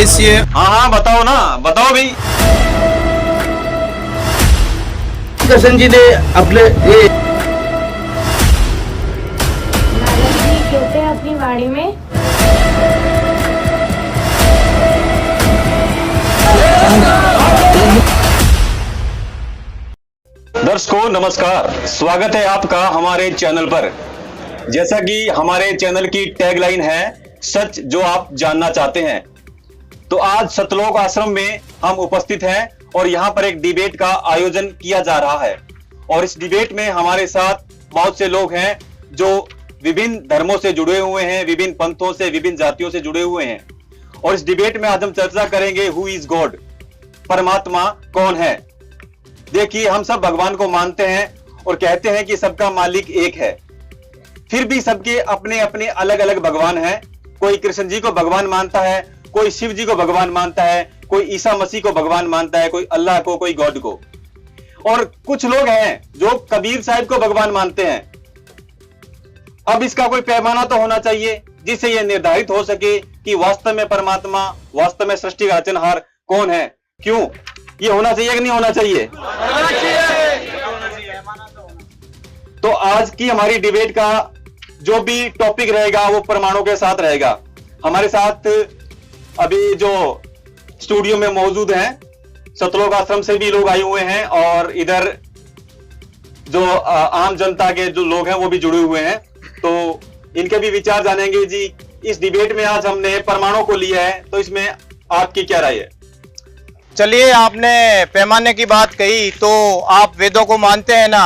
उद्देश्य। हाँ हाँ बताओ ना, बताओ भाई। कृष्ण जी ने अपने ये नारद जी कहते हैं अपनी वाणी में, दर्शकों नमस्कार, स्वागत है आपका हमारे चैनल पर। जैसा कि हमारे चैनल की टैगलाइन है, सच जो आप जानना चाहते हैं, तो आज सतलोक आश्रम में हम उपस्थित हैं और यहाँ पर एक डिबेट का आयोजन किया जा रहा है। और इस डिबेट में हमारे साथ बहुत से लोग हैं जो विभिन्न धर्मों से जुड़े हुए हैं, विभिन्न पंथों से, विभिन्न जातियों से जुड़े हुए हैं। और इस डिबेट में आज हम चर्चा करेंगे हु इज गॉड, परमात्मा कौन है। देखिए, हम सब भगवान को मानते हैं और कहते हैं कि सबका मालिक एक है, फिर भी सबके अपने अपने अलग अलग भगवान हैं। कोई कृष्ण जी को भगवान मानता है, कोई शिव जी को भगवान मानता है, कोई ईसा मसीह को भगवान मानता है, कोई अल्लाह को, कोई गॉड को। और कुछ लोग हैं जो कबीर साहिब को भगवान मानते हैं। अब इसका कोई पैमाना तो होना चाहिए जिससे यह निर्धारित हो सके कि वास्तव में परमात्मा, वास्तव में सृष्टि का रचनहार कौन है। क्यों ये होना चाहिए कि नहीं होना चाहिए? तो आज की हमारी डिबेट का जो भी टॉपिक रहेगा वो परमाणु के साथ रहेगा। हमारे साथ अभी जो स्टूडियो में मौजूद हैं, सतलोक आश्रम से भी लोग आए हुए हैं और इधर जो आम जनता के जो लोग हैं वो भी जुड़े हुए हैं। तो इनके भी विचार जानेंगे। जी, इस डिबेट में आज हमने परमाणु को लिया है, तो इसमें आपकी क्या राय है? चलिए, आपने पैमाने की बात कही, तो आप वेदों को मानते हैं ना,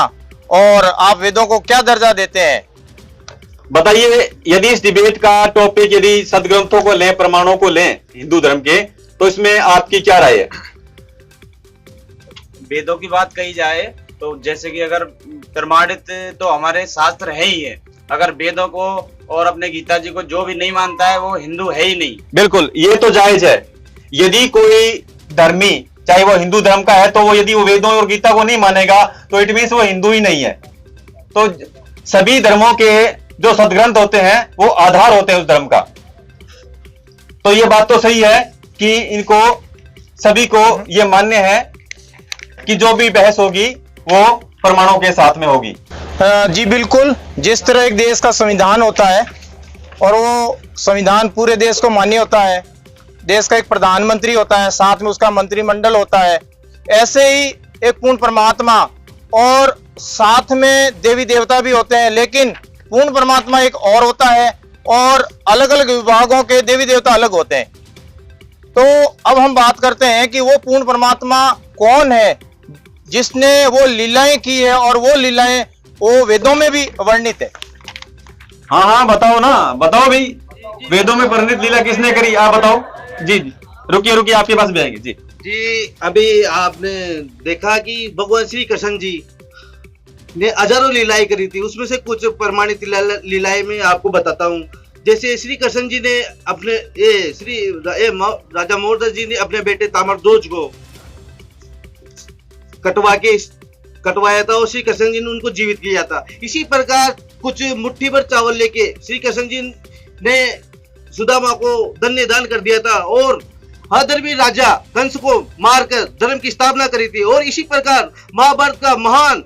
और आप वेदों को क्या दर्जा देते हैं? बताइए, यदि इस डिबेट का टॉपिक यदि सदग्रंथों को लें, प्रमाणों को लें हिंदू धर्म के, तो इसमें आपकी क्या राय है? वेदों की बात कही जाए तो जैसे कि अगर प्रमाणित तो हमारे शास्त्र है ही है। अगर वेदों को और अपने गीता जी को जो भी नहीं मानता है वो हिंदू है ही नहीं। बिल्कुल, ये तो जायज है। यदि कोई धर्मी, चाहे वो हिंदू धर्म का है, तो वो यदि वो वेदों और गीता को नहीं मानेगा तो इट मीन्स वो हिंदू ही नहीं है। तो सभी धर्मों के जो सदग्रंथ होते हैं वो आधार होते हैं उस धर्म का। तो ये बात तो सही है कि इनको सभी को ये मान्य है कि जो भी बहस होगी वो परमाणु के साथ में होगी। जी बिल्कुल, जिस तरह एक देश का संविधान होता है और वो संविधान पूरे देश को मान्य होता है, देश का एक प्रधानमंत्री होता है, साथ में उसका मंत्रिमंडल होता है, ऐसे ही एक पूर्ण परमात्मा और साथ में देवी देवता भी होते हैं। लेकिन पूर्ण परमात्मा एक और होता है और अलग अलग विभागों के देवी देवता अलग होते हैं। तो अब हम बात करते हैं कि वो पूर्ण परमात्मा कौन है जिसने वो लीलाएं की है, और वो लीलाएं वो वेदों में भी वर्णित है। हाँ हाँ बताओ ना, बताओ भाई, वेदों में वर्णित लीला किसने करी, आप बताओ। जी जी, रुकिए आपके पास भी आएंगे। जी, अभी आपने देखा कि भगवान श्री कृष्ण जी ने हजारों लीलाएं करी थी, उसमें से कुछ प्रमाणित लीलाएं मैं आपको बताता हूँ। जैसे श्री कृष्ण जी ने अपने राजा मोरदास जी ने अपने बेटे ताम्रध्वज को कटवाया था और श्री कृष्ण जी ने उनको जीवित किया था। इसी प्रकार कुछ मुट्ठी भर चावल लेके श्री कृष्ण जी ने सुदामा को धन्य दान कर दिया था और अधर्मी राजा कंस को मारकर धर्म की स्थापना करी थी। और इसी प्रकार महाभारत का महान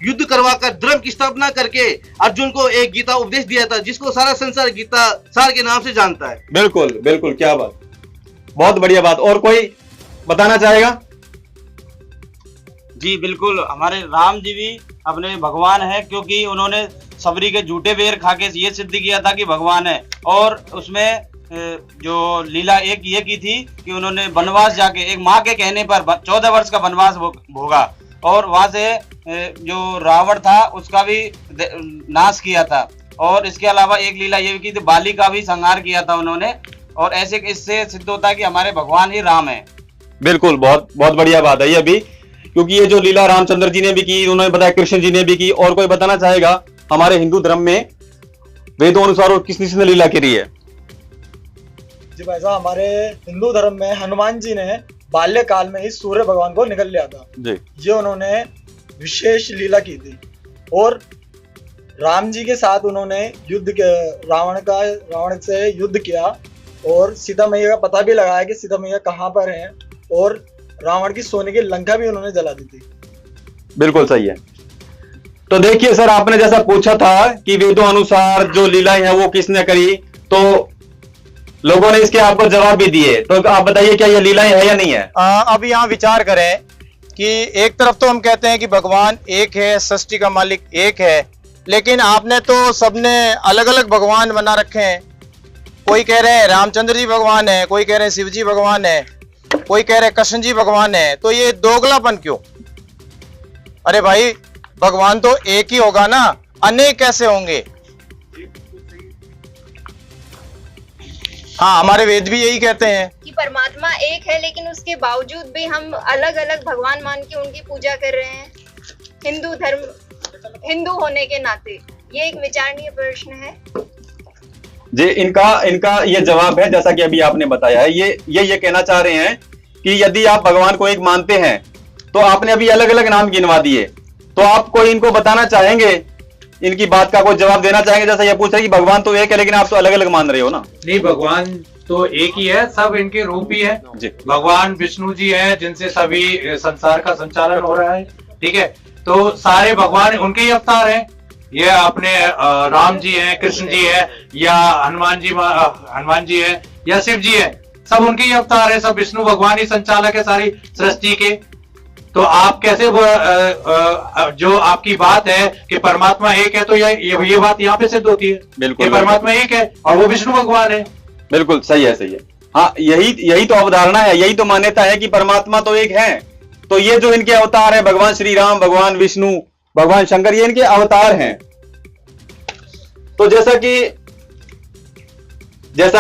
युद्ध करवाकर धर्म की स्थापना करके अर्जुन को एक गीता उपदेश दिया था, जिसको सारा संसार गीता सार के नाम से जानता है। बिल्कुल बिल्कुल, क्या बात, बहुत बढ़िया बात। और कोई बताना चाहेगा? जी बिल्कुल, हमारे राम जी भी अपने भगवान है, क्योंकि उन्होंने सबरी के झूठे बेर खा के ये सिद्ध किया था कि भगवान है। और उसमें जो लीला एक ये की थी कि उन्होंने वनवास जाके एक माँ के कहने पर 14 वर्ष का वनवास भोगा और वहां से जो रावण था उसका भी नाश किया था। और इसके अलावा एक लीला ये भी की थी, बाली का भी संहार किया था उन्होंने। और ऐसे इससे सिद्ध होता है कि हमारे भगवान ही राम है। बिल्कुल, बहुत बहुत बढ़िया बात है ये भी, क्योंकि ये जो लीला रामचंद्र जी ने भी की, उन्होंने बताया कृष्ण जी ने भी की। और कोई बताना चाहेगा हमारे हिंदू धर्म में वेदों अनुसार और किस किसने लीला करी है? जी भाई साहब, हमारे हिंदू धर्म में हनुमान जी ने बाल्यकाल में ही सूर्य भगवान को निकल लिया था जी। ये उन्होंने विशेष लीला की थी। और राम जी के साथ उन्होंने रावण से युद्ध किया और सीता मैया का पता भी लगाया कि सीता मैया कहाँ पर हैं, और रावण की सोने की लंका भी उन्होंने जला दी थी। बिल्कुल सही है। तो देखिए सर, आपने जैसा पूछा था कि वेदों अनुसार जो लीलाएं हैं वो किसने करी, तो लोगों ने इसके आपको जवाब भी दिए। तो आप बताइए क्या ये लीलाएं है या नहीं है? अब यहाँ विचार करें कि एक तरफ तो हम कहते हैं कि भगवान एक है, सृष्टि का मालिक एक है, लेकिन आपने तो सबने अलग अलग भगवान बना रखे हैं। कोई कह रहे हैं रामचंद्र जी भगवान है, कोई कह रहे हैं शिव जी भगवान है, कोई कह रहे हैं कृष्ण जी भगवान है। तो ये दोगलापन क्यों? अरे भाई, भगवान तो एक ही होगा ना, अनेक कैसे होंगे? हाँ, हमारे वेद भी यही कहते हैं कि परमात्मा एक है, लेकिन उसके बावजूद भी हम अलग अलग भगवान मान के उनकी पूजा कर रहे हैं। हिंदू होने के नाते ये एक विचारणीय प्रश्न है जी। इनका ये जवाब है, जैसा कि अभी आपने बताया है। ये कहना चाह रहे हैं कि यदि आप भगवान को एक मानते हैं तो आपने अभी अलग अलग नाम गिनवा दिए, तो आप कोई इनको बताना चाहेंगे, इनकी बात का कोई जवाब देना चाहेंगे? जैसा ये पूछ रहे कि भगवान तो एक है लेकिन आप तो अलग अलग मान रहे हो ना। नहीं, भगवान तो एक ही है, सब इनके रूप ही है जी। भगवान विष्णु जी हैं जिनसे सभी संसार का संचालन हो रहा है, ठीक है। तो सारे भगवान उनके ही अवतार हैं। ये अपने राम जी हैं, कृष्ण जी है, या हनुमान जी है, या शिव जी है, सब उनके ही अवतार है। सब विष्णु भगवान ही संचालक है सारी सृष्टि के। तो आप कैसे जो आपकी बात है कि परमात्मा एक है, तो ये बात यहाँ पे सिद्ध होती है। बिल्कुल, परमात्मा एक है और वो विष्णु भगवान है। बिल्कुल सही है, सही है। हाँ, यही तो अवधारणा है, यही तो मान्यता है कि परमात्मा तो एक है। तो ये जो इनके अवतार है, भगवान श्री राम, भगवान विष्णु, भगवान शंकर, ये इनके अवतार हैं। तो जैसा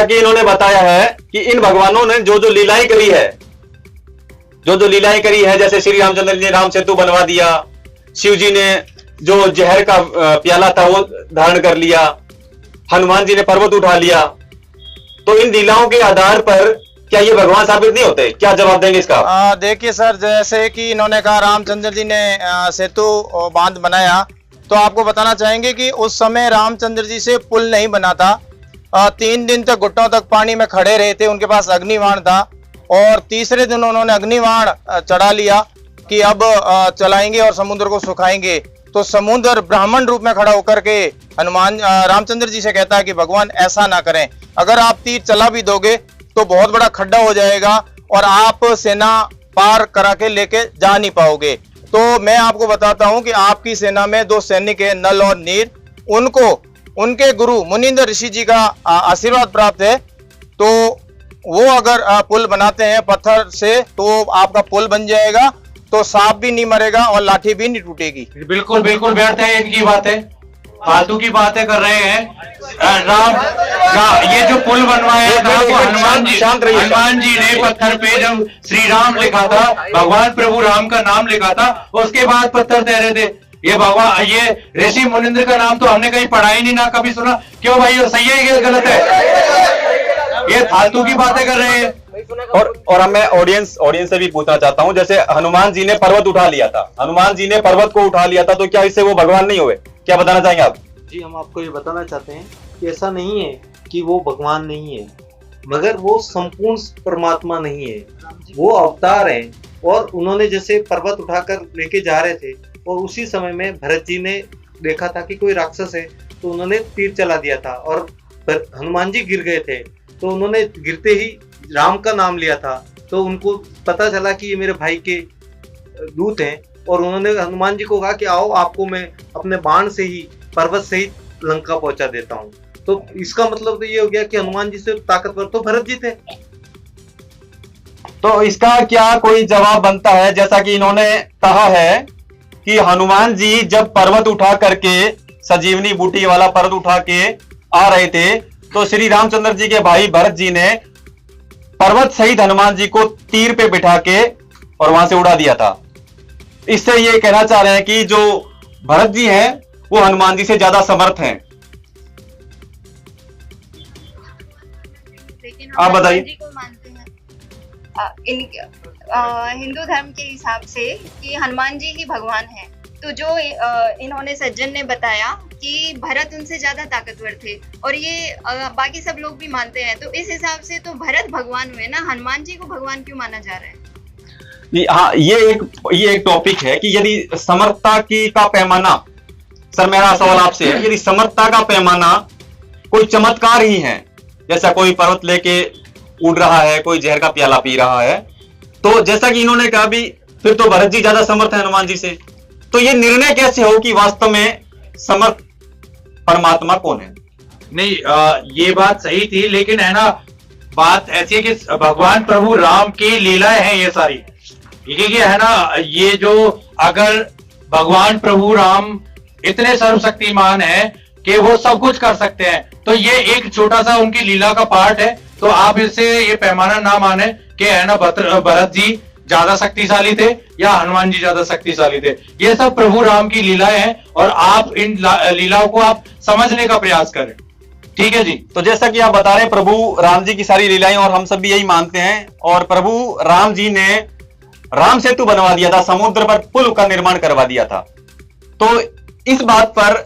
कि इन्होंने बताया है कि इन भगवानों ने जो लीलाएं करी है, जो लीलाएं करी है, जैसे श्री रामचंद्र जी ने राम सेतु बनवा दिया, शिव जी ने जो जहर का प्याला था वो धारण कर लिया, हनुमान जी ने पर्वत उठा लिया। तो इन लीलाओं के आधार पर क्या ये भगवान साबित नहीं होते? क्या जवाब देंगे इसका? देखिए सर, जैसे कि इन्होंने कहा रामचंद्र जी ने सेतु बांध बनाया, तो आपको बताना चाहेंगे कि उस समय रामचंद्र जी से पुल नहीं बना था। 3 दिन तक घुटनों तक पानी में खड़े रहे थे, उनके पास अग्निबाण था, और तीसरे दिन उन्होंने अग्निबाण चढ़ा लिया कि अब चलाएंगे और समुद्र को सुखाएंगे। तो समुद्र ब्राह्मण रूप में खड़ा होकर के रामचंद्र जी से कहता है कि भगवान ऐसा ना करें, अगर आप तीर चला भी दोगे तो बहुत बड़ा खड्डा हो जाएगा और आप सेना पार करा के लेके जा नहीं पाओगे। तो मैं आपको बताता हूं कि आपकी सेना में 2 सैनिक है, नल और नीर, उनको उनके गुरु मुनींद्र ऋषि जी का आशीर्वाद प्राप्त है। तो वो अगर पुल बनाते हैं पत्थर से तो आपका पुल बन जाएगा, तो सांप भी नहीं मरेगा और लाठी भी नहीं टूटेगी। बिल्कुल बिल्कुल व्यर्थ है इनकी बातें, फालतू की बातें कर रहे हैं। ये जो पुल बनवाया था वो हनुमान जी ने पत्थर पे जब श्री राम लिखा था, भगवान प्रभु राम का नाम लिखा था, उसके बाद पत्थर तैरे थे। ये भगवान, ये ऋषि मुनिंद्र का नाम तो हमने कहीं पढ़ा ही नहीं, ना कभी सुना। क्यों भाई, ये सही है, ये गलत है? ये फालतू की बातें कर रहे हैं। और मैं ऑडियंस से भी पूछना चाहता हूं, जैसे हनुमान जी ने पर्वत उठा लिया था, हनुमान जी ने पर्वत को उठा लिया था, तो क्या इससे वो भगवान नहीं हुए? क्या बताना चाहेंगे आप? जी, हम आपको ये बताना चाहते हैं कि ऐसा नहीं है कि वो भगवान नहीं है, मगर वो संपूर्ण परमात्मा नहीं है, वो अवतार है। और उन्होंने जैसे पर्वत उठाकर लेके जा रहे थे और उसी समय में भरत जी ने देखा था कि कोई राक्षस है, तो उन्होंने तीर चला दिया था और हनुमान जी गिर गए थे, तो उन्होंने गिरते ही राम का नाम लिया था। तो उनको पता चला कि ये मेरे भाई के दूत हैं, और उन्होंने हनुमान जी को कहा कि आओ, आपको मैं अपने बाण से ही, पर्वत से ही लंका पहुंचा देता हूं। तो इसका मतलब तो ये हो गया कि हनुमान जी से ताकतवर तो भरत जी थे। तो इसका क्या कोई जवाब बनता है? जैसा कि इन्होंने कहा है कि हनुमान जी जब पर्वत उठा करके, संजीवनी बूटी वाला पर्वत उठा के आ रहे थे, तो श्री रामचंद्र जी के भाई भरत जी ने पर्वत सहित हनुमान जी को तीर पे बिठा के और वहां से उड़ा दिया था। इससे ये कहना चाह रहे हैं कि जो भरत जी हैं वो हनुमान जी से ज्यादा समर्थ हैं। लेकिन आप बताइए। जी को मानते हैं हिंदू धर्म के हिसाब से कि हनुमान जी ही भगवान हैं। तो जो इन्होंने सज्जन ने बताया कि भरत उनसे ज्यादा ताकतवर थे, और ये बाकी सब लोग भी मानते हैं, तो इस हिसाब से तो भरत भगवान हुए ना, हनुमान जी को भगवान क्यों माना जा रहा है? हाँ, ये एक टॉपिक है कि यदि समर्थता की का पैमाना, सर मेरा सवाल आपसे है, यदि समर्थता का पैमाना कोई चमत्कार ही है, जैसा कोई पर्वत लेके उड़ रहा है, कोई जहर का प्याला पी रहा है, तो जैसा कि इन्होंने कहा भी फिर तो भरत जी ज्यादा समर्थ है हनुमान जी से, तो ये निर्णय कैसे हो कि वास्तव में समर्थ परमात्मा कौन है? नहीं, ये बात सही थी, लेकिन है ना, बात ऐसी है कि भगवान प्रभु राम की लीलाएं हैं ये सारी, क्योंकि है ना, ये जो अगर भगवान प्रभु राम इतने सर्वशक्तिमान है कि वो सब कुछ कर सकते हैं, तो ये एक छोटा सा उनकी लीला का पार्ट है, तो आप इससे ये पैमाना ना माने कि है ना भरत जी ज्यादा शक्तिशाली थे या हनुमान जी ज्यादा शक्तिशाली थे। ये सब प्रभु राम की लीलाएं हैं, और आप इन लीलाओं को आप समझने का प्रयास करें, ठीक है जी। तो जैसा कि आप बता रहे हैं प्रभु राम जी की सारी लीलाएं, और हम सब भी यही मानते हैं, और प्रभु राम जी ने राम सेतु बनवा दिया था, समुद्र पर पुल का निर्माण करवा दिया था, तो इस बात पर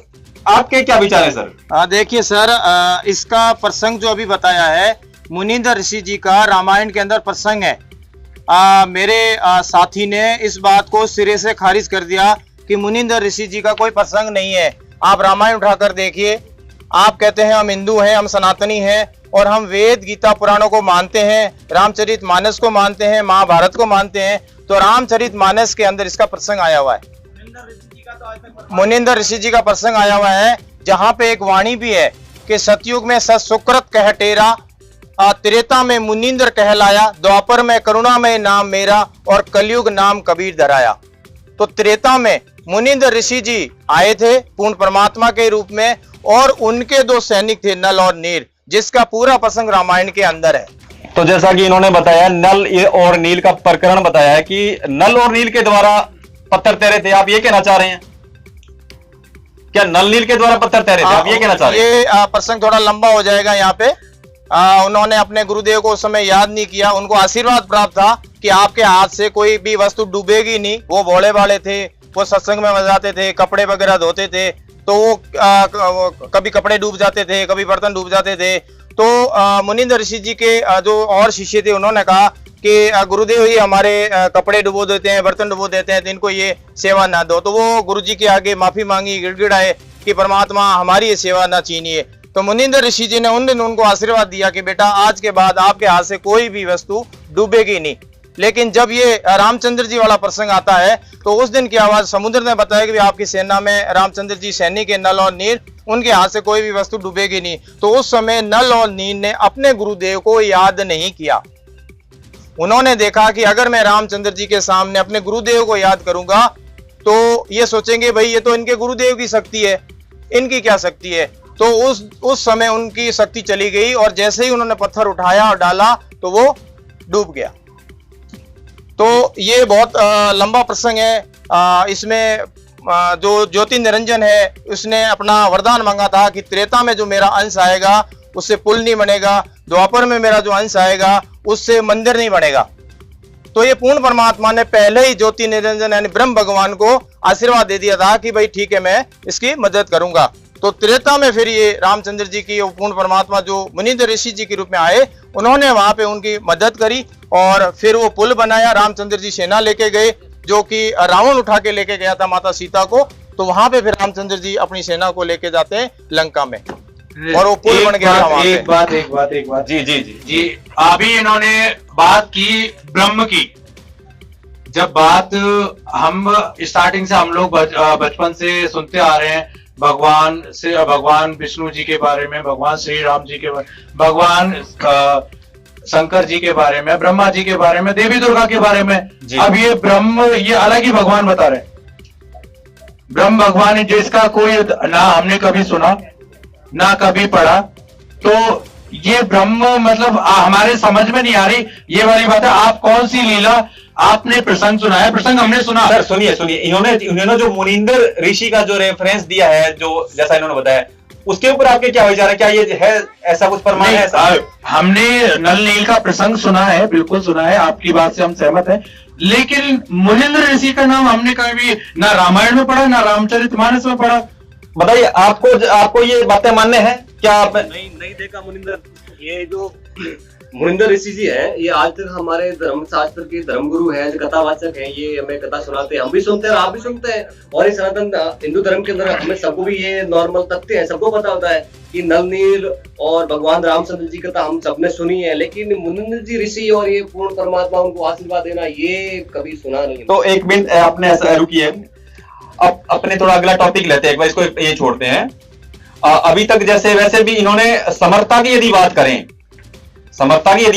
आपके क्या विचार है सर? देखिए सर, इसका प्रसंग जो अभी बताया है मुनींद्र ऋषि जी का रामायण के अंदर प्रसंग है। मेरे साथी ने इस बात को सिरे से खारिज कर दिया कि मुनींद्र ऋषि जी का कोई प्रसंग नहीं है। आप रामायण उठाकर देखिए, आप कहते हैं हम हिंदू हैं, हम सनातनी हैं, और हम वेद गीता पुराणों को मानते हैं, रामचरित मानस को मानते हैं, महाभारत को मानते हैं, तो रामचरित मानस के अंदर इसका प्रसंग आया हुआ है। मुनींद्र ऋषि जी का प्रसंग आया हुआ है, जहां पे एक वाणी भी है कि सतयुग में सत्सुकृत कह टेरा, त्रेता में मुनींद्र कहलाया, द्वापर में करुणामय नाम मेरा, और कलयुग नाम कबीर धराया। तो त्रेता में मुनींद्र ऋषि जी आए थे पूर्ण परमात्मा के रूप में, और उनके दो सैनिक थे नल और नील, जिसका पूरा प्रसंग रामायण के अंदर है। तो जैसा कि इन्होंने बताया, नल और नील का प्रकरण बताया है कि नल और नील के द्वारा पत्थर तैरे थे, आप ये कहना चाह रहे हैं? क्या नल नील के द्वारा पत्थर तैरे थे, आप ये कहना चाह रहे हैं? ये प्रसंग थोड़ा लंबा हो जाएगा यहाँ पे। उन्होंने अपने गुरुदेव को उस समय याद नहीं किया, उनको आशीर्वाद प्राप्त था कि आपके हाथ से कोई भी वस्तु डूबेगी नहीं। वो भोले भाले थे, वो सत्संग में बजाते थे, कपड़े वगैरह धोते थे, तो वो कभी कपड़े डूब जाते थे, कभी बर्तन डूब जाते थे। तो मुनींद्र ऋषि जी के जो और शिष्य थे, उन्होंने कहा कि गुरुदेव ही हमारे कपड़े डुबो देते हैं, बर्तन डुबो देते हैं, तो इनको ये सेवा ना दो। तो वो गुरु जी के आगे माफी मांगी, गिड़गिड़ाए कि परमात्मा हमारी ये सेवा ना छीनिए। तो मुनींद्र ऋषि जी ने उन दिन उनको आशीर्वाद दिया कि बेटा आज के बाद आपके हाथ से कोई भी वस्तु डूबेगी नहीं। लेकिन जब ये रामचंद्र जी वाला प्रसंग आता है, तो उस दिन की आवाज समुद्र ने बताया कि आपकी सेना में रामचंद्र जी सैनिक है, नल और नील, उनके हाथ से कोई भी वस्तु डूबेगी नहीं। तो उस समय नल और नील ने अपने गुरुदेव को याद नहीं किया। उन्होंने देखा कि अगर मैं रामचंद्र जी के सामने अपने गुरुदेव को याद करूंगा तो ये सोचेंगे भाई ये तो इनके गुरुदेव की शक्ति है, इनकी क्या शक्ति है। तो उस समय उनकी शक्ति चली गई, और जैसे ही उन्होंने पत्थर उठाया और डाला तो वो डूब गया। तो ये बहुत लंबा प्रसंग है। इसमें जो ज्योति निरंजन है, उसने अपना वरदान मांगा था कि त्रेता में जो मेरा अंश आएगा उससे पुल नहीं बनेगा, द्वापर में मेरा जो अंश आएगा उससे मंदिर नहीं बनेगा। तो ये पूर्ण परमात्मा ने पहले ही ज्योति निरंजन यानी ब्रह्म भगवान को आशीर्वाद दे दिया था कि भाई ठीक है, मैं इसकी मदद करूंगा। तो त्रेता में फिर ये रामचंद्र जी की पूर्ण परमात्मा जो मुनींद्र ऋषि जी के रूप में आए, उन्होंने वहां पे उनकी मदद करी, और फिर वो पुल बनाया। रामचंद्र जी सेना लेके गए, जो कि रावण उठा के लेके गया था माता सीता को। तो वहां पे फिर रामचंद्र जी अपनी सेना को लेके जाते हैं लंका में, और वो पुल बन गया था वहां पे। एक बात जी जी जी जी, अभी इन्होंने बात की ब्रह्म की। जब बात हम स्टार्टिंग से हम लोग बचपन से सुनते आ रहे हैं, भगवान विष्णु जी के बारे में, भगवान श्री राम जी के बारे में, भगवान शंकर जी के बारे में, ब्रह्मा जी के बारे में, देवी दुर्गा के बारे में। अब ये ब्रह्म, ये अलग ही भगवान बता रहे हैं। ब्रह्म भगवान जिसका कोई ना हमने कभी सुना ना कभी पढ़ा, तो ये ब्रह्म मतलब हमारे समझ में नहीं आ रही ये वाली बात है। आप कौन सी लीला आपने प्रसंग सुना है? प्रसंग हमने सुना। सर सुनिए इन्होंने जो मुनींद्र ऋषि का जो रेफरेंस दिया है, जो जैसा इन्होंने बताया, उसके ऊपर आपके क्या विचार है? क्या ये है ऐसा कुछ प्रमाण है? हमने नल नील का प्रसंग सुना है, बिल्कुल सुना है, आपकी बात से हम सहमत हैं। लेकिन मुनींद्र ऋषि का नाम हमने कभी ना रामायण में पढ़ा ना रामचरितमानस में पढ़ा। बताइए, आपको ये बातें मान्य है क्या? आप नहीं देखा मुनिंदर, ये जो मुनिंदर ऋषि जी है, ये आज तक हमारे धर्म शास्त्र के धर्मगुरु हैं, जो कथावाचक हैं, ये हमें कथा सुनाते हैं, हम भी सुनते हैं और आप भी सुनते हैं। और इस सनातन हिंदू धर्म के अंदर हमें सबको भी ये नॉर्मल तथ्य है, सबको पता होता है कि नल नील और भगवान रामचंद्र जी कथा हम सबने सुनी है, लेकिन मुनिंदर जी ऋषि और ये पूर्ण परमात्मा उनको आशीर्वाद देना, ये कभी सुना नहीं। तो एक मिनट आपने ऐसा रुकिए, अब अपने थोड़ा अगला टॉपिक लेते हैं, एक बार इसको ये छोड़ते हैं। अभी तक जैसे वैसे भी इन्होंने समर्था की यदि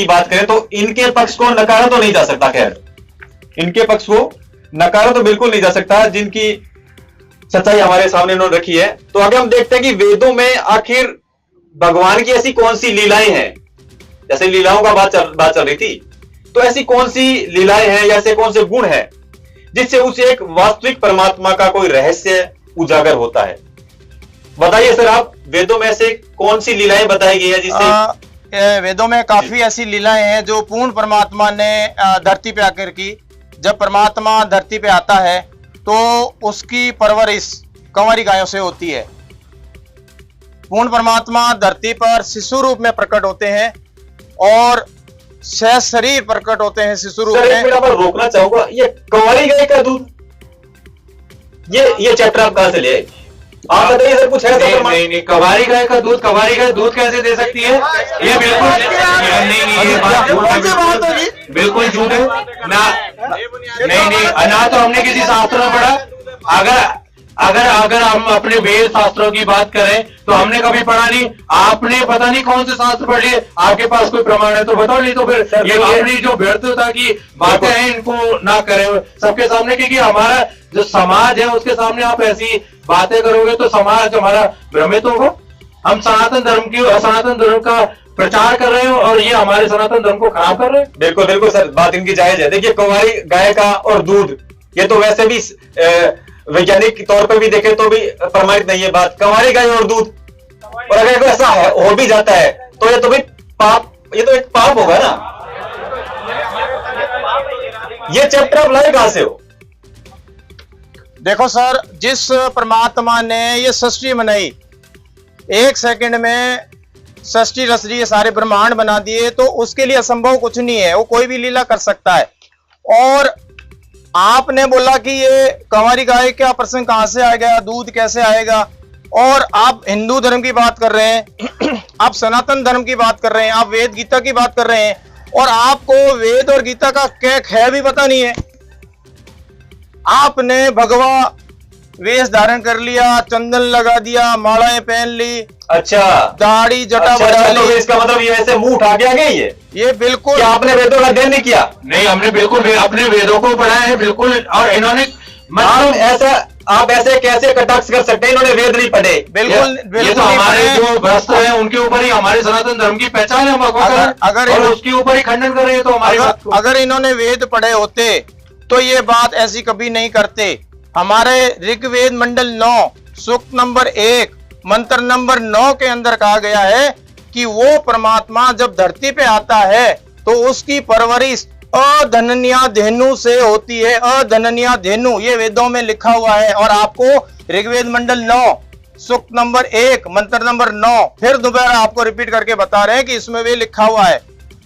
बात करें तो इनके पक्ष को नकारा तो नहीं जा सकता। खैर, इनके पक्ष को नकारा तो बिल्कुल नहीं जा सकता, जिनकी सच्चाई हमारे सामने इन्होंने रखी है। तो आगे हम देखते हैं कि वेदों में आखिर भगवान की ऐसी कौन सी लीलाएं हैं। जैसे लीलाओं का बात चल रही थी, तो ऐसी कौन सी लीलाएं हैं या ऐसे कौन से गुण हैं जिससे उसे एक वास्तविक परमात्मा का कोई रहस्य उजागर होता है। बताइए सर, आप वेदों में से कौन सी लीलाएं बताई गई है जिससे? वेदों में काफी ऐसी लीलाएं हैं जो पूर्ण परमात्मा ने धरती पे आकर की। जब परमात्मा धरती पे आता है तो उसकी परवरिश कंवारी गायों से होती है। पूर्ण परमात्मा धरती पर शिशु रूप में प्रकट होते हैं और सहज शरीर प्रकट होते हैं शिशु रूप में। रोकना चाहूंगा, ये कंवारी गाय का दूध, ये चैप्टर आप कहां से ले आए? आप बताइए सर, कुछ है? नहीं, कंवारी गाय का दूध कैसे दे सकती है? ये बिल्कुल बिल्कुल झूठ है ना। नहीं, ना तो हमने किसी शास्त्र में पढ़ा। अगर हम अपने वेद शास्त्रों की बात करें तो हमने कभी पढ़ा नहीं। आपने पता नहीं कौन से शास्त्र पढ़ लिए, आपके पास कोई प्रमाण है तो बताओ, नहीं तो फिर ये अपनी जो व्यर्थता की बातें हैं इनको ना करें सबके सामने, क्योंकि हमारा जो समाज है उसके सामने आप ऐसी बातें करोगे तो समाज हमारा भ्रमित होगा। हम सनातन धर्म का प्रचार कर रहे हो और ये हमारे सनातन धर्म को खराब कर रहे हैं। बिल्कुल सर, बात इनकी जायज है। देखिए, कंवारी गाय का और दूध, ये तो वैसे भी वैज्ञानिक तौर पर भी देखें तो भी प्रमाणित नहीं है बात। कंवारी गाय और दूध, और अगर ऐसा हो भी जाता है तो ये तो भी पाप, ये तो एक पाप होगा ना। ये चैप्टर आप लाए कहां से हो? देखो सर, जिस परमात्मा ने ये सृष्टि बनाई, 1 सेकंड में सृष्टि रच दी, सारे ब्रह्मांड बना दिए, तो उसके लिए असंभव कुछ नहीं है, वो कोई भी लीला कर सकता है। और आपने बोला कि ये कंवारी गाय का प्रसंग कहां से आ गया, दूध कैसे आएगा, और आप हिंदू धर्म की बात कर रहे हैं, आप सनातन धर्म की बात कर रहे हैं, आप वेद गीता की बात कर रहे हैं, और आपको वेद और गीता का क्या है भी पता नहीं है। आपने भगवा वेश धारण कर लिया, चंदन लगा दिया, मालाएं पहन ली, अच्छा, दाढ़ी जटा बढ़ा ली। तो इसका मतलब ये ऐसे मुंह उठा के आ गए ये बिल्कुल। क्या आपने वेदों का अध्ययन नहीं किया? नहीं, हमने बिल्कुल अपने वेदों को पढ़ा है बिल्कुल। और इन्होंने आप ऐसे कैसे कटाक्ष कर सकते हैं? इन्होंने वेद नहीं पढ़े। बिल्कुल ये तो हमारे जो भ्रष्ट हैं उनके ऊपर ही हमारे सनातन धर्म की पहचान है। अगर उसके ऊपर ही खंडन कर रहे हैं तो हमारी अगर इन्होंने वेद पढ़े होते तो ये बात ऐसी कभी नहीं करते। हमारे ऋग्वेद मंडल 9 सूक्त नंबर 1 मंत्र नंबर 9 के अंदर कहा गया है कि वो परमात्मा जब धरती पे आता है तो उसकी परवरिश अधनन्या धेनु से होती है। अधनन्या धेनु, ये वेदों में लिखा हुआ है। और आपको ऋग्वेद मंडल 9 सूक्त नंबर 1 मंत्र नंबर 9 फिर दोबारा आपको रिपीट करके बता रहे हैं कि इसमें भी लिखा हुआ है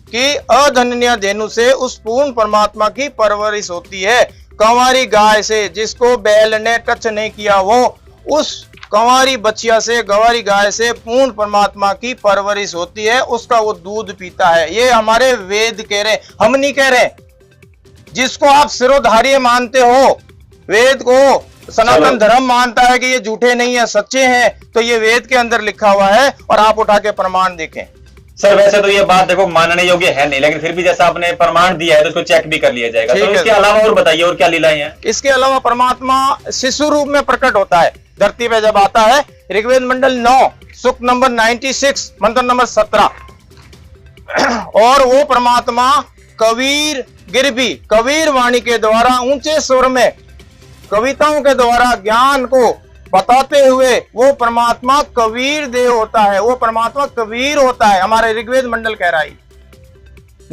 कि अधनन्या धेनु से उस पूर्ण परमात्मा की परवरिश होती है। कंवारी गाय से, जिसको बैल ने टच नहीं किया, वो उस कंवारी बच्चिया से, गंवारी गाय से पूर्ण परमात्मा की परवरिश होती है, उसका वो दूध पीता है। ये हमारे वेद कह रहे, हम नहीं कह रहे। जिसको आप सिरोधार्य मानते हो, वेद को सनातन धर्म मानता है कि ये झूठे नहीं है, सच्चे हैं, तो ये वेद के अंदर लिखा हुआ है और आप उठा के प्रमाण देखें। सर वैसे तो ये बात देखो मानने योग्य है नहीं, लेकिन फिर भी जैसा आपने प्रमाण दिया है तो उसको चेक भी कर लिया जाएगा। तो इसके अलावा और बताइए, और क्या लीलाएं हैं? इसके अलावा परमात्मा शिशु रूप में प्रकट होता है धरती पे जब आता है। ऋग्वेद मंडल 9 सूक्त नंबर 96 मंत्र नंबर 17। और वो परमात्मा कबीर गिरवी, कबीर वाणी के द्वारा ऊंचे स्वर में कविताओं के द्वारा ज्ञान को बताते हुए वो परमात्मा कबीर देव होता है। वो परमात्मा कबीर होता है, हमारे ऋग्वेद मंडल कह रहा है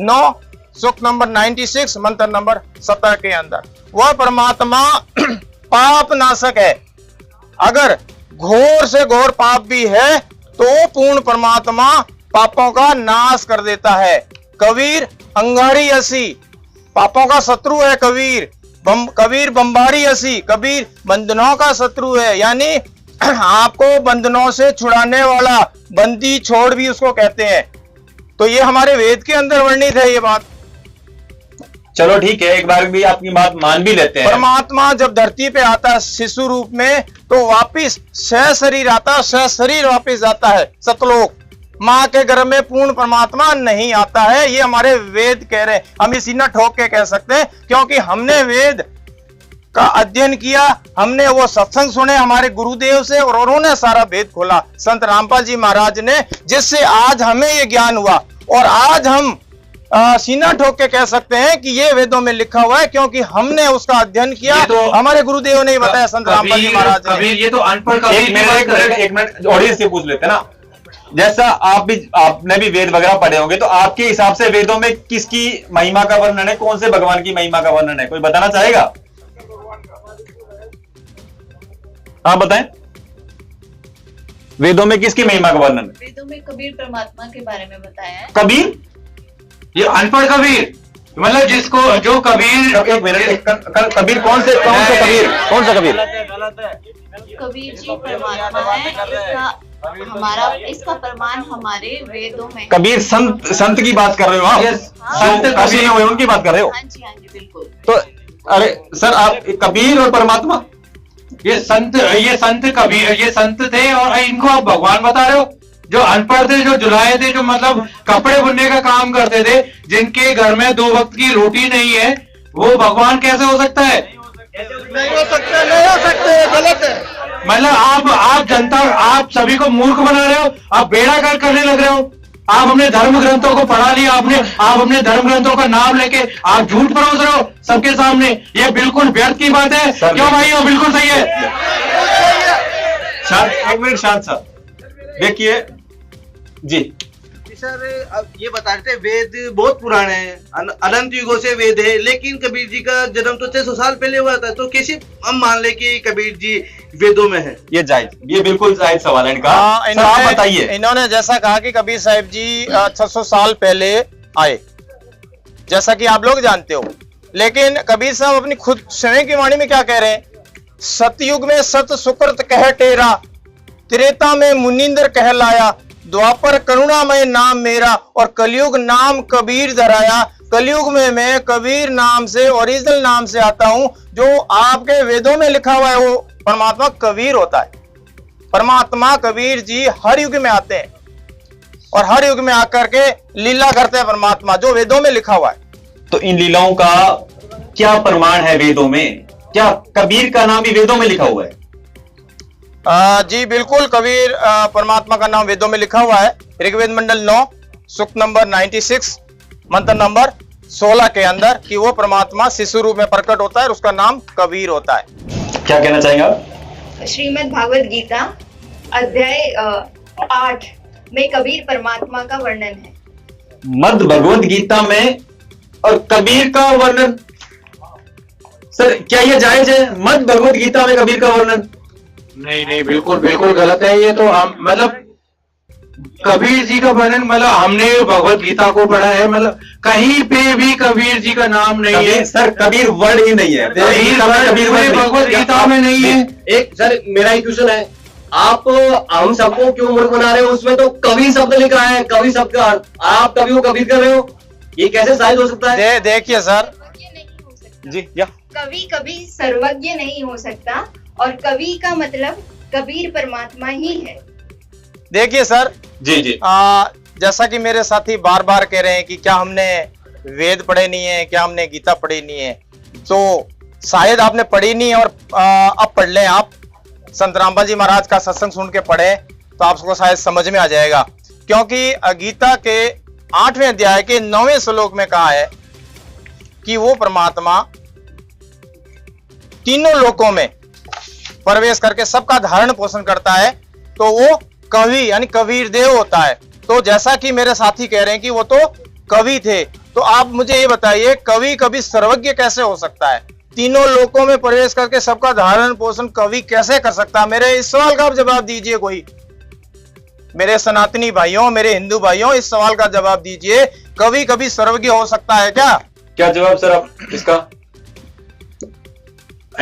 9 सूक्त नंबर 96 मंत्र नंबर 17 के अंदर। वह परमात्मा पाप नाशक है। अगर घोर से घोर पाप भी है तो पूर्ण परमात्मा पापों का नाश कर देता है। कबीर अंगारी असी, पापों का शत्रु है कबीर। कबीर बम्बारी असी, कबीर बंधनों का शत्रु है, यानी आपको बंधनों से छुड़ाने वाला, बंदी छोड़ भी उसको कहते हैं। तो ये हमारे वेद के अंदर वर्णित है ये बात। चलो ठीक है, एक बार भी आपकी बात मान भी लेते हैं। परमात्मा जब धरती पे आता है शिशु रूप में तो वापिस सशरीर आता है, सशरीर वापिस जाता है सतलोक। माँ के गर्भ में पूर्ण परमात्मा नहीं आता है, ये हमारे वेद कह रहे हैं। हम इसी न ठोक के कह सकते हैं क्योंकि हमने वेद का अध्ययन किया, हमने वो सत्संग सुने हमारे गुरुदेव से और उन्होंने सारा वेद खोला, संत रामपाल जी महाराज ने, जिससे आज हमें ये ज्ञान हुआ। और आज हम सीना ठोक के कह सकते हैं कि ये वेदों में लिखा हुआ है क्योंकि हमने उसका अध्ययन किया, तो हमारे गुरुदेव ने बताया, संत रामपाल जी महाराज ने। ये तो अनपढ़ एक मिनट ऑडियंस से पूछ लेते हैं ना, जैसा आपने भी वेद वगैरह पढ़े होंगे, तो आपके हिसाब से वेदों में किसकी महिमा का वर्णन है, कौन से भगवान की महिमा का वर्णन है, कोई बताना चाहेगा? हाँ बताएं, वेदों में किसकी महिमा का वर्णन है? वेदों में कबीर परमात्मा के बारे में बताया है। कबीर? ये अनपढ़ कबीर, मतलब जिसको जो कबीर, एक मिनट, कबीर कौन से कबीर, कौन सा कबीर? कबीर जी परमात्मा है, इसका प्रमाण हमारे वेदों में। कबीर संत की बात कर रहे हो आप? संत कबीर हुए उनकी बात कर रहे हो? हाँ जी बिल्कुल। तो अरे सर, आप कबीर और परमात्मा, ये संत कबीर, ये संत थे और इनको आप भगवान बता रहे हो? जो अनपढ़ थे, जो जुलाए थे, जो मतलब कपड़े बुनने का काम करते थे, जिनके घर में 2 वक्त की रोटी नहीं है, वो भगवान कैसे हो सकता है? नहीं हो सकते, गलत है। मतलब आप जनता, आप सभी को मूर्ख बना रहे हो, आप बेड़ा गर्क करने लग रहे हो। आप अपने धर्म ग्रंथों को पढ़ा लिया आपने, आप अपने धर्म ग्रंथों का नाम लेके आप झूठ परोस रहे हो सबके सामने। ये बिल्कुल व्यर्थ की बात है। क्यों भाई, वो बिल्कुल सही है। शांत, एक मिनट शांत सर, देखिए जी सर, अब ये बता रहे थे वेद बहुत पुराने हैं, अनंत युगों से वेद है, लेकिन कबीर जी का जन्म तो 600 साल पहले हुआ था, तो कैसे हम मान ले कि कबीर जी वेदों में है? ये जायज, ये बिल्कुल जायज सवाल है इनका। आप बताइए। इन्होंने जैसा कहा कि कबीर साहिब जी 600 साल पहले आए, जैसा कि आप लोग जानते हो, लेकिन कबीर साहब अपनी खुद स्वयं की वाणी में क्या कह रहे हैं? सतयुग में सत सुकृत कह टेरा, त्रेता में मुनिंदर कहलाया, द्वापर करुणामय नाम मेरा, और कलयुग नाम कबीर धराया। कलयुग में मैं कबीर नाम से, ओरिजिनल नाम से आता हूं। जो आपके वेदों में लिखा हुआ है वो परमात्मा कबीर होता है। परमात्मा कबीर जी हर युग में आते हैं और हर युग में आकर के लीला करते हैं परमात्मा, जो वेदों में लिखा हुआ है। तो इन लीलाओं का क्या प्रमाण है वेदों में? क्या कबीर का नाम भी वेदों में लिखा हुआ है? जी बिल्कुल, कबीर परमात्मा का नाम वेदों में लिखा हुआ है। ऋग्वेद मंडल 9 सूक्त नंबर 96 मंत्र नंबर 16 के अंदर कि वो परमात्मा शिशु रूप में प्रकट होता है और उसका नाम कबीर होता है। क्या कहना चाहेंगे आप? श्रीमद् भागवत गीता अध्याय 8 में कबीर परमात्मा का वर्णन है। मद भगवत गीता में और कबीर का वर्णन, सर क्या यह जायज है? मद भगवत गीता में कबीर का वर्णन? नहीं, बिल्कुल गलत है ये तो। हम मतलब कबीर जी का वर्णन, मतलब हमने भगवत गीता को पढ़ा है, मतलब कहीं पे भी कबीर जी का नाम नहीं है सर। कबीर वर्ड ही नहीं है, कबीर भगवत गीता में नहीं है। एक सर, मेरा एक क्वेश्चन है, आप हम सबको क्यों मूर्ख बना रहे हो? उसमें तो कवि शब्द लिखा है, कवि शब्द का अर्थ आप कवि को कबीर कर रहे हो, ये कैसे साबित हो सकता है? देखिए सर जी, या कवि सर्वज्ञ नहीं हो सकता, और कवि का मतलब कबीर परमात्मा ही है। देखिए सर जी, जैसा कि मेरे साथी बार बार कह रहे हैं कि क्या हमने वेद पढ़े नहीं है, क्या हमने गीता पढ़ी नहीं है, तो शायद आपने पढ़ी नहीं है और अब पढ़ लें। आप संत रामपाल जी महाराज का सत्संग सुन के पढ़े तो आपको शायद समझ में आ जाएगा, क्योंकि गीता के 8वें अध्याय के 9वें श्लोक में कहा है कि वो परमात्मा तीनों लोकों में प्रवेश करके सबका धारण पोषण करता है, तो वो कवि यानी कबीर देव होता है। तो जैसा कि मेरे साथी कह रहे हैं कि वो तो कवि थे, तो आप मुझे ये बताइए कवि कभी सर्वज्ञ कैसे हो सकता है? तीनों लोकों में प्रवेश करके सबका धारण पोषण कवि कैसे कर सकता है? मेरे इस सवाल का आप जवाब दीजिए कोई, मेरे सनातनी भाइयों, मेरे हिंदू भाइयों, इस सवाल का जवाब दीजिए, कवि कभी सर्वज्ञ हो सकता है क्या? क्या जवाब सर आप इसका?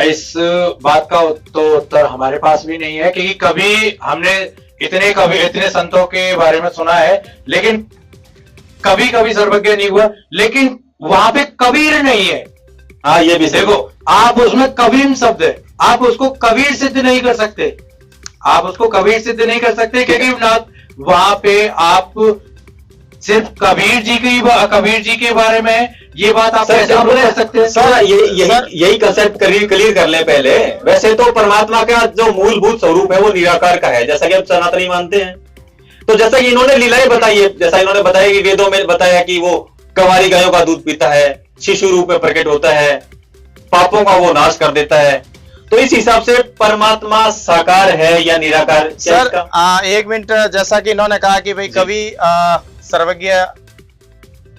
इस बात का तो उत्तर हमारे पास भी नहीं है, क्योंकि कभी हमने इतने संतों के बारे में सुना है, लेकिन कभी सर्वज्ञ नहीं हुआ। लेकिन वहां पे कबीर नहीं है। हाँ, ये भी देखो, आप उसमें कबीर शब्द है, आप उसको कबीर सिद्ध नहीं कर सकते, आप उसको कबीर सिद्ध नहीं कर सकते, क्योंकि वहां पे आप सिर्फ कबीर जी के बारे में ये बात आप कैसे कर सकते हैं? सर यही कंसेप्ट क्लियर कर ले पहले। वैसे तो परमात्मा का जो मूलभूत स्वरूप है वो निराकार का है, जैसा कि हम सनातनी मानते हैं। तो जैसा कि इन्होंने लीलाएं बताई है, जैसा इन्होंने बताया कि वेदों में बताया कि वो कंवारी गायों का दूध पीता है, शिशु रूप में प्रकट होता है, पापों का वो नाश कर देता है, तो इस हिसाब से परमात्मा साकार है या निराकार? सर एक मिनट, जैसा कि इन्होंने कहा कि भाई कभी सर्वज्ञ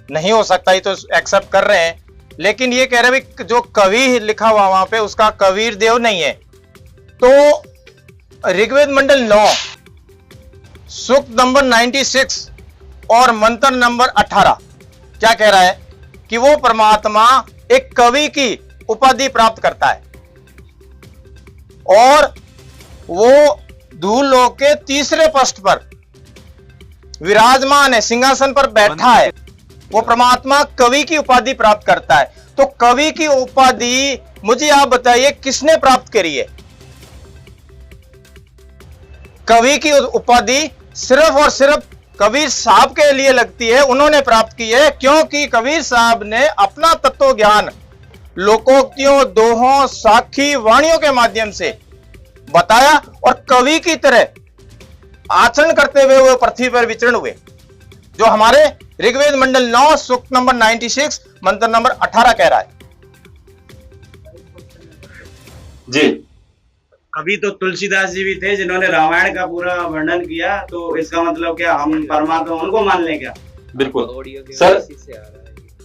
नहीं हो सकता, ही तो एक्सेप्ट कर रहे हैं, लेकिन ये कह रहे हैं जो कवि लिखा हुआ वहां पे उसका कबीर देव नहीं है। तो ऋग्वेद मंडल 9 सूक्त नंबर 96 और मंत्र नंबर 18 क्या कह रहा है कि वो परमात्मा एक कवि की उपाधि प्राप्त करता है और वो धूलोक के तीसरे पृष्ठ पर विराजमान है, सिंहासन पर बैठा है। वो परमात्मा कवि की उपाधि प्राप्त करता है। तो कवि की उपाधि मुझे आप बताइए किसने प्राप्त करी है? कवि की उपाधि सिर्फ और सिर्फ कबीर साहब के लिए लगती है, उन्होंने प्राप्त की है, क्योंकि कबीर साहब ने अपना तत्व ज्ञान लोकोक्तियों, दोहों, साखी वाणियों के माध्यम से बताया और कवि की तरह आचरण करते हुए वो पृथ्वी पर विचरण हुए, जो हमारे ऋग्वेद मंडल 9 सूक्त नंबर 96 मंत्र नंबर 18 कह रहा है। जी, कभी तो तुलसीदास जी भी थे जिन्होंने रामायण का पूरा वर्णन किया, तो इसका मतलब क्या हम परमात्मा उनको मान लें क्या? बिल्कुल सर,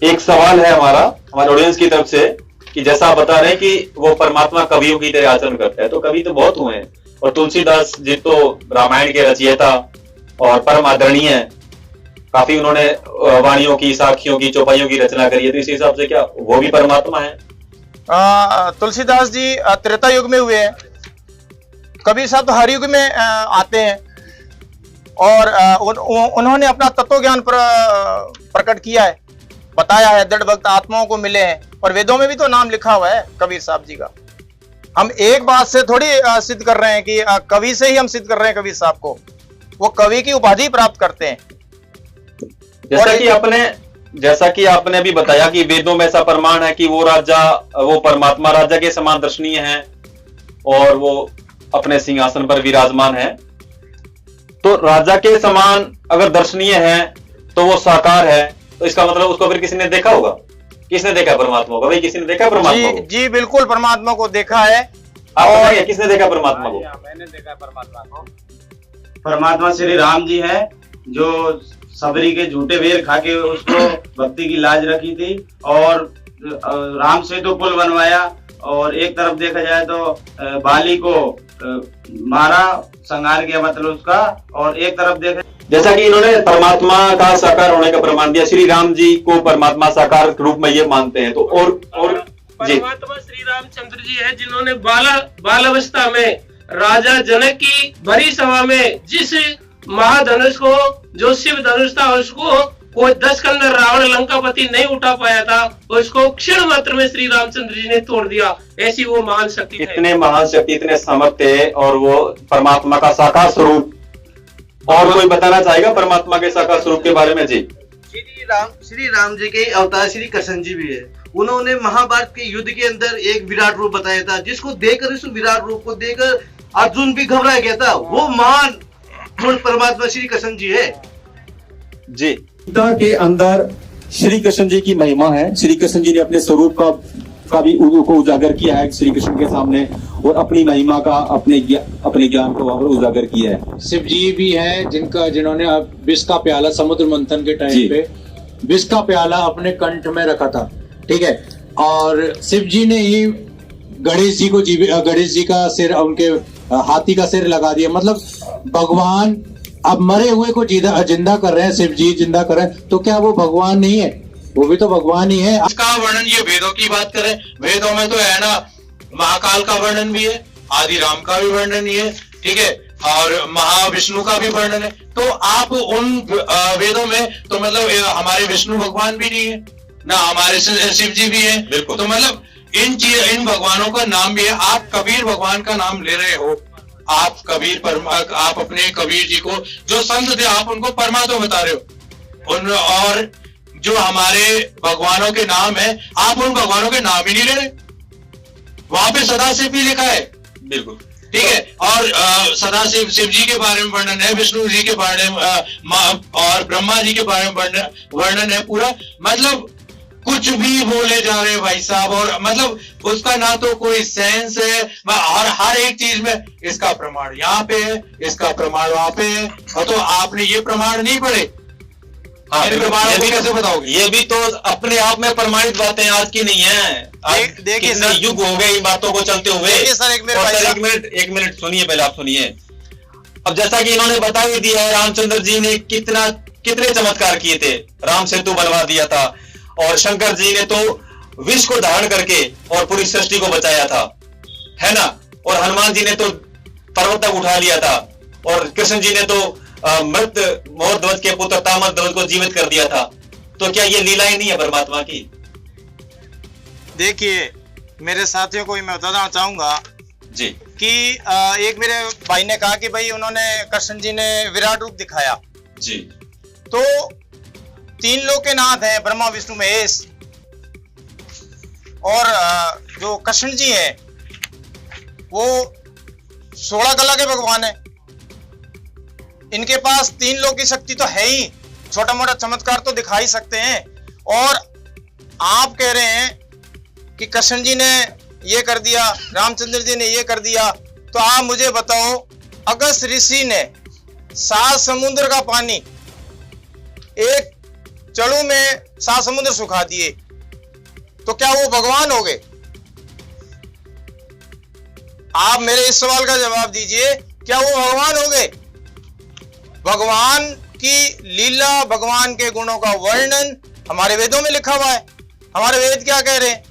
एक सवाल है हमारे ऑडियंस की तरफ से कि जैसा आप बता रहे हैं कि वो परमात्मा कवियों की तरह आचरण करता है, तो कवि तो बहुत हुए हैं और तुलसीदास जी तो रामायण के रचयिता और परम आदरणीय है, काफी उन्होंने वाणियों की, साखियों की, चौपाइयों की रचना करी है, तो इस हिसाब से क्या वो भी परमात्मा है? तुलसीदास जी त्रेता युग में हुए हैं, कबीर साहब तो हर युग में आते हैं और उन्होंने अपना तत्व ज्ञान प्रकट किया है, बताया है, दृढ़ भक्त आत्माओं को मिले हैं और वेदों में भी तो नाम लिखा हुआ है कबीर साहब जी का। हम एक बात से थोड़ी सिद्ध कर रहे हैं कि कवि से ही हम सिद्ध कर रहे हैं कबीर साहब को, वो कवि की उपाधि प्राप्त करते हैं। जैसा कि आपने भी बताया कि वेदों में ऐसा प्रमाण है कि वो परमात्मा राजा के समान दर्शनीय है और वो अपने सिंहासन पर विराजमान है। तो राजा के समान अगर दर्शनीय है तो वो साकार है, तो इसका मतलब उसको फिर किसी ने देखा होगा। किसने देखा परमात्मा को? भाई किसी ने देखा परमात्मा को? जी बिल्कुल, परमात्मा को देखा है। आप बताइए किसने देखा परमात्मा को? मैंने देखा परमात्मा को। परमात्मा श्री राम जी है, जो सबरी के झूठे बेर खा के उसको भक्ति की लाज रखी थी और राम से तो पुल बनवाया, और एक तरफ देखा जाए तो बाली को मारा, संहार किया मतलब उसका, और एक तरफ देखा जैसा कि इन्होंने परमात्मा का साकार होने का प्रमाण दिया, श्री राम जी को परमात्मा साकार रूप में ये मानते हैं, तो और परमात्मा श्री रामचंद्र जी है जिन्होंने बाल अवस्था में राजा जनक की भरी सभा में जिस महाधनुष को, जो शिव धनुष था, उसको कोई 10 कंधर रावण लंकापति नहीं उठा पाया था, उसको क्षण मात्र में श्री रामचंद्र जी ने तोड़ दिया। ऐसी वो महान शक्ति, इतने महान शक्ति, इतने सामर्थ्य और वो परमात्मा का साकार स्वरूप। और कोई बताना चाहेगा परमात्मा के साकार स्वरूप के बारे में? जी, श्री राम जी के अवतार श्री कृष्ण जी भी है। उन्होंने महाभारत के युद्ध के अंदर एक विराट रूप बताया था, जिसको देखकर, इस विराट रूप को देखकर अर्जुन भी घबरा गया था। वो महान परमात्मा श्री कृष्ण जी है। जी, गीता के अंदर श्री कृष्ण जी की महिमा है। श्री कृष्ण जी ने अपने स्वरूप का भी को उजागर किया है श्री कृष्ण के सामने, और अपनी महिमा का, अपने ज्ञान को वहां पर उजागर किया है। शिव जी भी हैं जिन्होंने विष का प्याला समुद्र मंथन के टाइम पे विष का प्याला अपने कंठ में रखा था, ठीक है, और शिव जी ने ही गणेश जी का सिर, उनके हाथी का सिर लगा दिया। मतलब भगवान अब मरे हुए को जिंदा कर रहे हैं, शिव जी जिंदा कर रहे हैं, तो क्या वो भगवान नहीं है? वो भी तो भगवान ही है। इसका वर्णन, ये वेदों की बात करें, वेदों में तो है ना, महाकाल का वर्णन भी है, आदि राम का भी वर्णन ही है, ठीक है, और महाविष्णु का भी वर्णन है। तो आप उन वेदों में तो मतलब हमारे विष्णु भगवान भी नहीं है ना, हमारे शिव जी भी है, बिल्कुल। तो मतलब इन भगवानों का नाम भी है। आप कबीर भगवान का नाम ले रहे हो, आप आप अपने कबीर जी को, जो संत थे, आप उनको परमात्मा बता रहे हो। और जो हमारे भगवानों के नाम है, आप उन भगवानों के नाम ही नहीं ले रहे। वहां पे सदाशिव भी लिखा है, बिल्कुल, ठीक है। और सदाशिव, शिव जी के बारे में वर्णन है, विष्णु जी के बारे में और ब्रह्मा जी के बारे में वर्णन है पूरा। मतलब कुछ भी बोले जा रहे हैं भाई साहब, और मतलब उसका ना तो कोई सेंस है, और हर एक चीज में इसका प्रमाण यहाँ पे है, इसका प्रमाण वहां पे है, और तो आपने ये प्रमाण नहीं पढ़े, ये भी कैसे बताओगे? ये भी तो अपने आप में प्रमाणित बातें आज की नहीं है। देखिए सर, युग हो गए इन बातों को चलते हुए। सर एक मिनट सुनिए, पहले आप सुनिए। अब जैसा कि इन्होंने बता ही दिया है, रामचंद्र जी ने कितने चमत्कार किए थे। राम सेतु बनवा दिया था, और शंकर जी ने तो विष को धारण करके और पूरी सृष्टि को बचाया था, है ना। और हनुमान जी ने तो पर्वत तक उठा लिया था, और कृष्ण जी ने तो मृत मोर ध्वज के पुत्र तामर ध्वज को जीवित कर दिया था। तो क्या ये लीलाएं नहीं है परमात्मा की? देखिए मेरे साथियों को मैं बताना चाहूंगा जी कि एक मेरे भाई ने कहा कि भाई उन्होंने, कृष्ण जी ने विराट रूप दिखाया जी। तो 3 लोक के नाथ हैं, ब्रह्मा विष्णु महेश, और जो कृष्ण जी हैं वो 16 कला के भगवान है। इनके पास 3 लोक की शक्ति तो है ही, छोटा मोटा चमत्कार तो दिखा ही सकते हैं। और आप कह रहे हैं कि कृष्ण जी ने ये कर दिया, रामचंद्र जी ने ये कर दिया, तो आप मुझे बताओ, अगस्त ऋषि ने 7 समुद्र का पानी एक चड़ू में 7 समुद्र सुखा दिए, तो क्या वो भगवान हो गए? आप मेरे इस सवाल का जवाब दीजिए, क्या वो भगवान हो गए? भगवान की लीला, भगवान के गुणों का वर्णन हमारे वेदों में लिखा हुआ है। हमारे वेद क्या कह रहे हैं?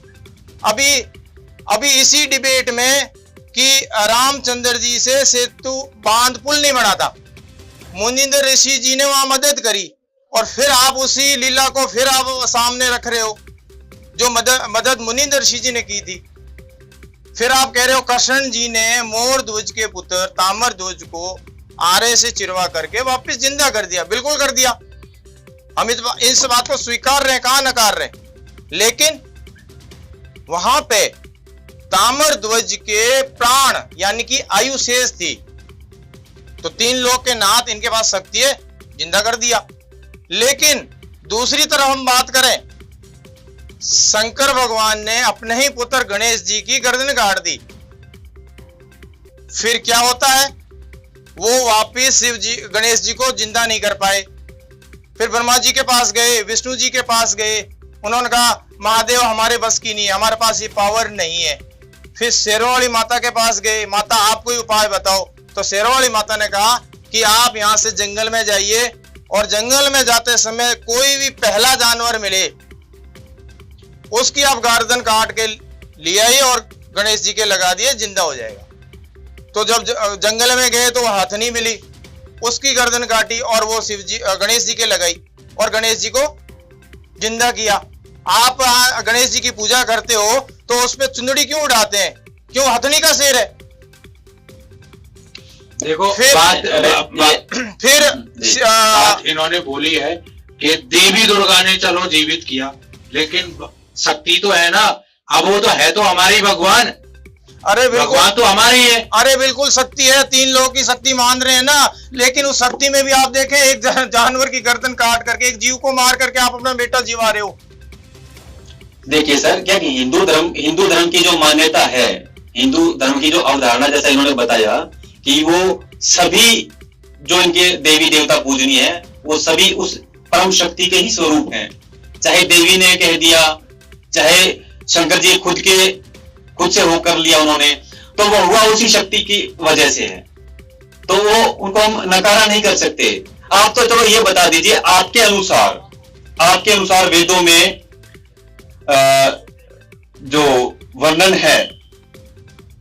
अभी इसी डिबेट में कि रामचंद्र जी से सेतु बांध पुल नहीं बना था, मुनिंदर ऋषि जी ने वहां मदद करी, और फिर आप उसी लीला को फिर आप सामने रख रहे हो, जो मदद मुनिंदर ऋषि जी ने की थी। फिर आप कह रहे हो कृष्ण जी ने मोर ध्वज के पुत्र तामर ध्वज को आरे से चिरवा करके वापस जिंदा कर दिया। बिल्कुल कर दिया, हम इस बात को स्वीकार रहे हैं, कहां नकार रहे हैं। लेकिन वहां पे तामर ध्वज के प्राण यानी कि आयु शेष थी, तो 3 लोक के नाथ इनके पास शक्ति है, जिंदा कर दिया। लेकिन दूसरी तरफ हम बात करें, शंकर भगवान ने अपने ही पुत्र गणेश जी की गर्दन काट दी। फिर क्या होता है? वो वापिस शिव जी, गणेश जी को जिंदा नहीं कर पाए। फिर ब्रह्मा जी के पास गए, विष्णु जी के पास गए, उन्होंने कहा महादेव हमारे बस की नहीं है, हमारे पास ये पावर नहीं है। फिर शेरों वाली माता के पास गए, माता आप कोई उपाय बताओ। तो शेरों वाली माता ने कहा कि आप यहाँ से जंगल में जाइए, और जंगल में जाते समय कोई भी पहला जानवर मिले उसकी आप गर्दन काट के ले आइए और गणेश जी के लगा दिए, जिंदा हो जाएगा। तो जब जंगल में गए तो वह हथनी मिली, उसकी गर्दन काटी और वो शिव जी गणेश जी के लगाई और गणेश जी को जिंदा किया। आप गणेश जी की पूजा करते हो तो उस पे चुंदड़ी क्यों उड़ाते हैं? क्यों? हथनी का शेर है। देखो फिर बात इन्होंने बोली है कि देवी दुर्गा ने चलो जीवित किया, लेकिन शक्ति तो है ना, अब वो तो है तो हमारी भगवान। अरे बिल्कुल, भगवान तो हमारी है। अरे बिल्कुल शक्ति है, 3 लोगों की शक्ति मान रहे हैं ना, लेकिन उस शक्ति में भी आप देखें, एक जानवर की गर्दन काट करके, एक जीव को मार करके आप अपना बेटा जीवा रहे हो। देखिए सर, क्या कि हिंदू धर्म की जो मान्यता है, हिंदू धर्म की जो अवधारणा, जैसा इन्होंने बताया कि वो सभी जो इनके देवी देवता पूजनीय है, वो सभी उस परम शक्ति के ही स्वरूप हैं। चाहे देवी ने कह दिया, चाहे शंकर जी खुद से वो कर लिया उन्होंने, तो वो हुआ उसी शक्ति की वजह से है, तो वो उनको हम नकारा नहीं कर सकते। आप तो चलो ये बता दीजिए, आपके अनुसार वेदों में जो वर्णन है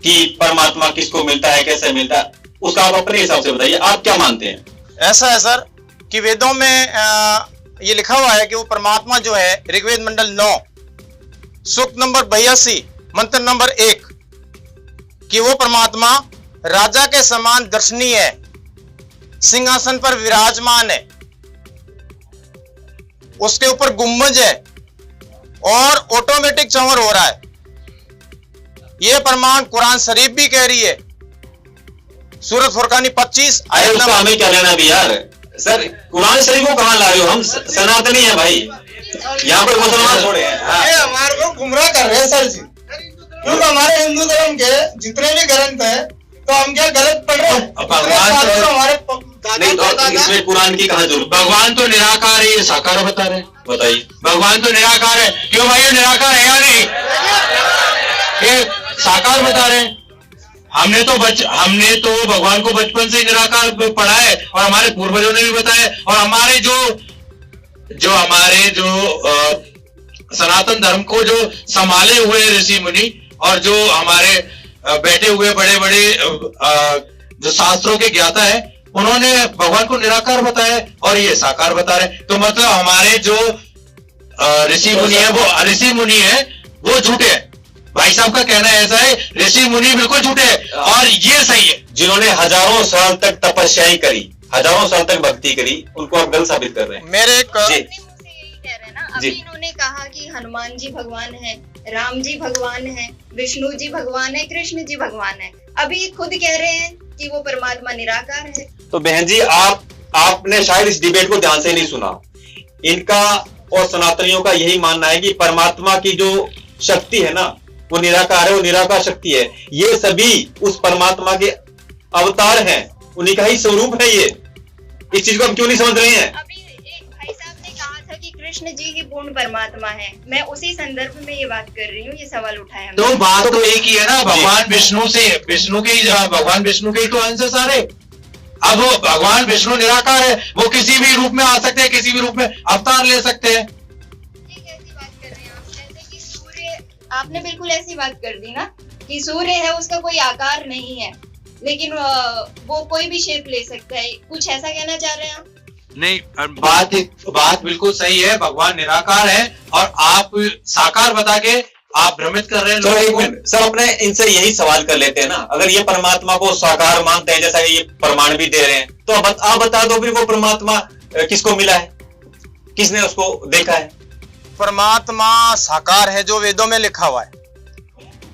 कि परमात्मा किसको मिलता है, कैसे मिलता है, उसका आप अपने हिसाब से बताइए, आप क्या मानते हैं? ऐसा है सर कि वेदों में ये लिखा हुआ है कि वो परमात्मा जो है ऋग्वेद मंडल 9 सूक्त नंबर 82 मंत्र नंबर 1 कि वो परमात्मा राजा के समान दर्शनीय है, सिंहासन पर विराजमान है, उसके ऊपर गुम्बज है और ऑटोमेटिक चंवर हो रहा है। यह प्रमाण कुरान शरीफ भी कह रही है, सूरत फुरकानी 25 आयत नंबर। हमें क्या लेना भी यार सर, कुरान शरीफ को कहां ला रहे हो? हम सनातनी है भाई, यहाँ पर मुसलमान थोड़े हैं। ये हमारे को गुमराह कर रहे हैं सर जी, क्योंकि हमारे हिंदू धर्म के जितने भी ग्रंथ है तो हम क्या गलत पढ़ रहे हैं? इसमें कुरान की कहां जरूरत? भगवान तो निराकार है, ये साकार बता रहे हैं। बताइए, भगवान तो निराकार है, क्यों भाई निराकार है या नहीं? ये साकार बता रहे हैं। हमने तो भगवान को बचपन से निराकार पढ़ा है और हमारे पूर्वजों ने भी बताया, और हमारे जो सनातन धर्म को जो संभाले हुए ऋषि मुनि और जो हमारे बैठे हुए बड़े बड़े जो शास्त्रों के ज्ञाता है, उन्होंने भगवान को निराकार बताया और ये साकार बता रहे। तो मतलब हमारे जो ऋषि मुनि है वो झूठे हैं। भाई साहब का कहना ऐसा है, ऋषि मुनि बिल्कुल झूठे हैं और ये सही है। जिन्होंने हजारों साल तक तपस्याएं करी, हजारों साल तक भक्ति करी, उनको आप गलत साबित कर रहे हैं। मेरे एक अभी इन्होंने कहा कि हनुमान जी भगवान है, राम जी भगवान है, विष्णु जी भगवान है, कृष्ण जी भगवान है। अभी खुद कह रहे हैं कि वो परमात्मा निराकार है। तो बहन जी, आपने शायद इस डिबेट को ध्यान से नहीं सुना। इनका और सनातनियों का यही मानना है कि परमात्मा की जो शक्ति है ना, वो निराकार है, वो निराकार शक्ति है। ये सभी उस परमात्मा के अवतार हैं, उन्हीं का ही स्वरूप है ये। इस चीज को हम क्यों नहीं समझ रहे हैं? अभी एक भाई साहब ने कहा था कि कृष्ण जी ही पूर्ण परमात्मा है, मैं उसी संदर्भ में ये बात कर रही हूँ, ये सवाल उठाया। तो बात तो एक ही है ना, भगवान विष्णु के ही तो अंश सारे। अब वो भगवान विष्णु निराकार है, वो किसी भी रूप में आ सकते हैं, किसी भी रूप में अवतार ले सकते हैं। आपने बिल्कुल ऐसी बात कर दी ना कि सूर्य है, उसका कोई आकार नहीं है, लेकिन वो कोई भी शेप ले सकता है, कुछ ऐसा कहना चाह रहे हैं आप? नहीं, बात बिल्कुल सही है, भगवान निराकार है और आप साकार बता के आप भ्रमित कर रहे हैं लोगों को। सर, अपने इनसे यही सवाल कर लेते हैं ना, अगर ये परमात्मा को साकार मानते हैं, जैसा ये प्रमाण भी दे रहे हैं, तो आप बता दो फिर वो परमात्मा किसको मिला है, किसने उसको देखा है? परमात्मा साकार है जो वेदों में लिखा हुआ है,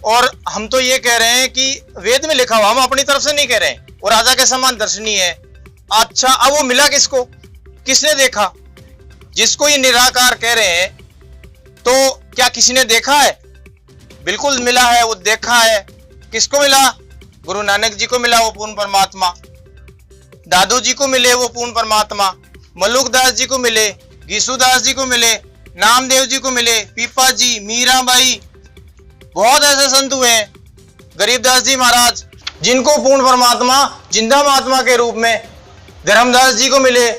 और हम तो ये कह रहे हैं कि वेद में लिखा हुआ, हम अपनी तरफ से नहीं कह रहे हैं। वो राजा के समान दर्शनीय है। अच्छा, अब वो मिला किसको, किसने देखा? जिसको ये निराकार कह रहे हैं, तो क्या किसी ने देखा है? बिल्कुल मिला है, वो देखा है। किसको मिला? गुरु नानक जी को मिला, वो पूर्ण परमात्मा। दादू जी को मिले, वो पूर्ण परमात्मा। मलुकदास जी को मिले, गीसूदास जी को मिले, नामदेव जी को मिले, पीपा जी, मीराबाई, बहुत ऐसे संत हुए हैं, गरीबदास जी महाराज, जिनको पूर्ण परमात्मा जिंदा महात्मा के रूप में धर्मदास जी को मिले।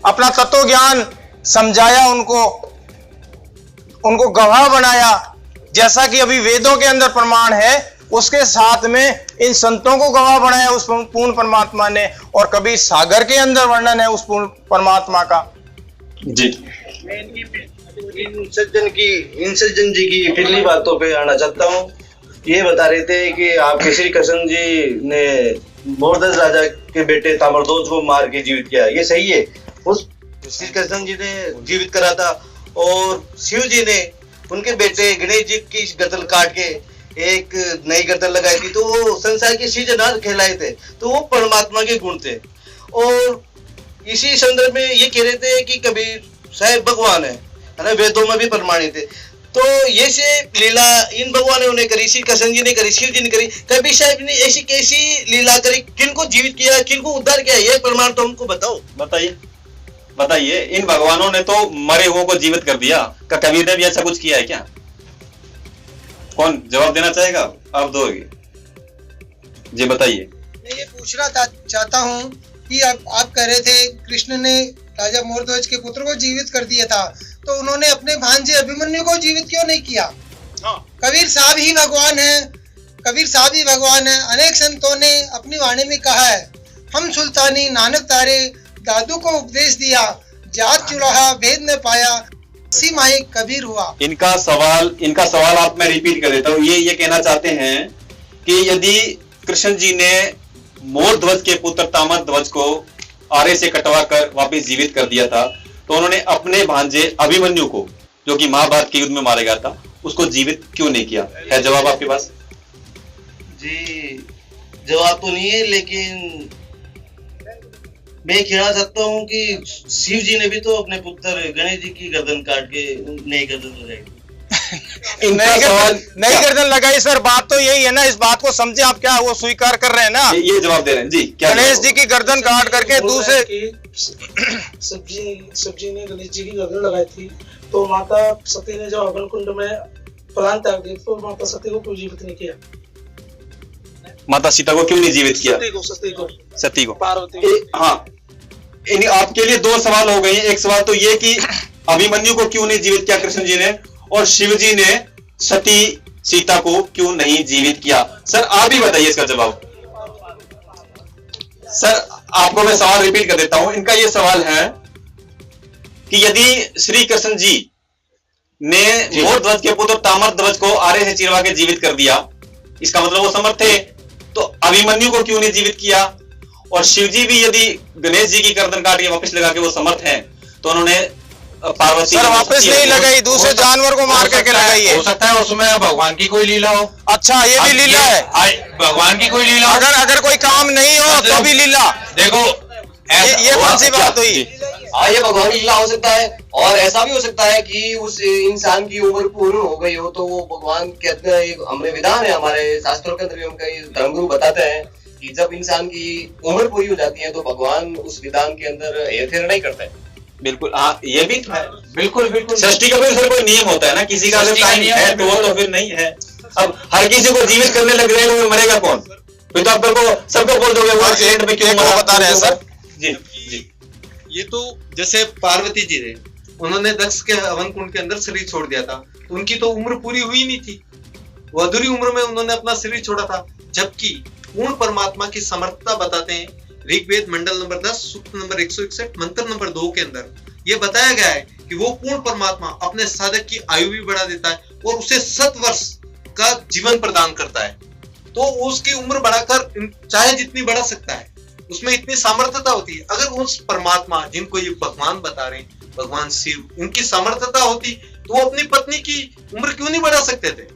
अपना तत्व ज्ञान समझाया, उनको गवाह बनाया, जैसा कि अभी वेदों के अंदर प्रमाण है, उसके साथ में इन संतों को गवाह बनाया उस पूर्ण परमात्मा ने। और कभी सागर के अंदर वर्णन है उस पूर्ण परमात्मा का। जी, इन सज्जन जी की पिछली बातों पे आना चाहता हूँ। ये बता रहे थे कि आपके श्री कृष्ण जी ने मोरदस राजा के बेटे ताम्रध्वज को मार के जीवित किया, ये सही है? उस श्री कृष्ण जी ने जीवित करा था, और शिव जी ने उनके बेटे गणेश जी की गर्दन काट के एक नई गर्दन लगाई थी, तो वो संसार के सृजनहार कहलाए थे, तो वो परमात्मा के गुण थे। और इसी संदर्भ में ये कह रहे थे कि कबीर साहब भगवान है ना, वेदों में भी प्रमाणित है। तो ये से लीला इन भगवानों ने करी, श्री कृष्ण जी ने करी, शिव जी ने करी, कबीर साहब ने ऐसी कैसी लीला करी, किनको जीवित किया, किनको उद्धार किया, ये प्रमाण तो हमको बताओ। बताइए, इन भगवानों ने तो मरे हुओं को जीवित कर दिया, क्या कबीर ने भी ऐसा कुछ किया है क्या? कौन जवाब देना चाहेगा? आप दोगे जी, बताइए। मैं ये पूछना चाहता हूँ कि आप कह रहे थे कृष्ण ने राजा मोरध्वज के पुत्र को जीवित कर दिया था, तो उन्होंने अपने भांजे अभिमन्यु को जीवित क्यों नहीं किया? कबीर साहब ही भगवान है, कबीर साहब ही भगवान है। अनेक संतों ने अपनी वाणी में कहा है, हम सुल्तानी नानक तारे दादू को उपदेश दिया, जात चुराहा भेद न पाया, सी माही कबीर हुआ। इनका सवाल आप मैं रिपीट कर देता हूँ। ये कहना चाहते हैं कि यदि कृष्ण जी ने मोर ध्वज के पुत्र तामर ध्वज को आरे से कटवा कर वापिस जीवित कर दिया था, तो उन्होंने अपने भांजे अभिमन्यु को, जो कि महाभारत के युद्ध में मारा गया था, उसको जीवित क्यों नहीं किया? है जवाब आपके पास? जी जवाब तो नहीं है, लेकिन मैं कहना चाहता हूँ कि शिव जी ने भी तो अपने पुत्र गणेश जी की गर्दन काट के नई गर्दन लगाई। नहीं गर्दन लगाई सर, बात तो यही है ना। इस बात को समझे आप, क्या वो स्वीकार कर रहे हैं ना? ये जवाब दे रहे हैं जी। गणेश जी की गर्दन काट करके दूसरे सब्जी ने गणेश जी की गर्दन लगाई थी, तो माता सती ने जब अग्नि कुंड में प्राण त्याग दिए, तो माता सती को क्यों जीवित नहीं किया? माता सीता को क्यों नहीं जीवित किया? सती को पार्वती। हाँ, आपके लिए दो सवाल हो गए हैं। एक सवाल तो ये कि अभिमन्यु को क्यों नहीं जीवित किया कृष्ण जी ने, और शिव जी ने सती सीता को क्यों नहीं जीवित किया। सर आप भी बताइए इसका जवाब। सर आपको मैं सवाल रिपीट कर देता हूं। इनका यह सवाल है कि यदि श्री कृष्ण जी ने मोर ध्वज के पुत्र तामर ध्वज को आरे से चिरवा के जीवित कर दिया, इसका मतलब वो समर्थ थे, तो अभिमन्यु को क्यों नहीं जीवित किया? और शिव जी भी यदि गणेश जी की गर्दन काट के वापस लगा के वो समर्थ हैं, तो उन्होंने पार्वती सर वापस नहीं लगाई, दूसरे जानवर को मार करके लगाई है। हो सकता है उसमें भगवान की कोई लीला हो। अच्छा, ये भी लीला है? भगवान की कोई लीला। अगर कोई काम नहीं हो तो भी लीला। देखो ये कौन सी बात हुई? हाँ, ये भगवान की लीला हो सकता है, और ऐसा भी हो सकता है कि उस इंसान की उम्र पूर्ण हो गई हो, तो वो भगवान कहते हैं, हमारे विधान है, हमारे शास्त्रों के अंदर उनका धर्मगुरु बताते हैं कि जब इंसान की उम्र पूरी हो जाती है तो भगवान उस विधान के अंदर हेरफेर नहीं करता है। बिल्कुल, हाँ ये भी है। बिल्कुल बिल्कुल। सृष्टि का भी सर कोई नियम होता है ना, किसी का अगर टाइम है तो वो तो फिर नहीं है। अब हर किसी को जीवित करने लग रहे हैं तो मरेगा कौन? फिर तो आप सबको बोल दोगे वो एक्सीडेंट में क्यों मरा, बता रहे हैं सर। जी जी, ये तो जैसे पार्वती जी थे, उन्होंने दक्ष के हवन कुंड के अंदर शरीर छोड़ दिया था, तो उनकी तो उम्र पूरी हुई नहीं थी, वो अधूरी उम्र में उन्होंने अपना शरीर छोड़ा था। जबकि पूर्ण परमात्मा की समर्थता बताते हैं ऋग्वेद मंडल नंबर 10 सूक्त नंबर 161 मंत्र नंबर 2 के अंदर ये बताया गया है कि वो पूर्ण परमात्मा अपने साधक की आयु भी बढ़ा देता है और उसे 7 वर्ष का जीवन प्रदान करता है। तो उसकी उम्र बढ़ाकर चाहे जितनी बढ़ा सकता है, उसमें इतनी सामर्थ्यता होती है। अगर उस परमात्मा जिनको ये भगवान बता रहे हैं, भगवान शिव, उनकी सामर्थ्यता होती तो वो अपनी पत्नी की उम्र क्यों नहीं बढ़ा सकते थे?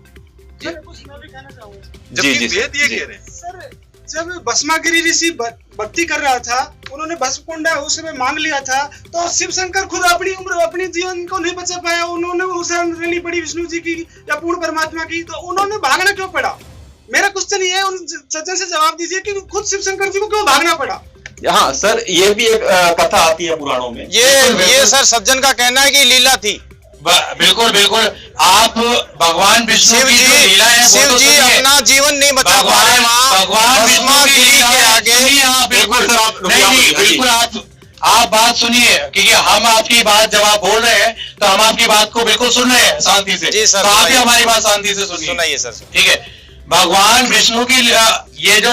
जबकि वेद ये कह रहे हैं। सर, जब भस्मागिरी ऋषि भक्ति कर रहा था, उन्होंने भस्म कुंड उस समय मांग लिया था, तो शिव शंकर खुद अपनी उम्र अपने जीवन को नहीं बचा पाया, उन्होंने शरण लेनी पड़ी विष्णु जी की या पूर्ण परमात्मा की, तो उन्होंने भागना क्यों पड़ा? मेरा क्वेश्चन ये है, उन सज्जन से जवाब दीजिए कि खुद शिव शंकर जी को क्यों भागना पड़ा? हाँ सर, ये भी एक कथा आती है पुराणों में। ये सर सज्जन का कहना है कि लीला थी। बिल्कुल बिल्कुल। आप भगवान विष्णु की जो लीला है, शिव जी अपना जीवन नहीं बचा पाए भगवान विष्णु की लीला के आगे। बिल्कुल आप बात सुनिए, क्योंकि हम आपकी बात जब आप बोल रहे हैं तो हम आपकी बात को बिल्कुल सुन रहे हैं शांति से। जी सर, तो आप भी हमारी बात शांति से सुनिए सर। ठीक है, भगवान विष्णु की ये जो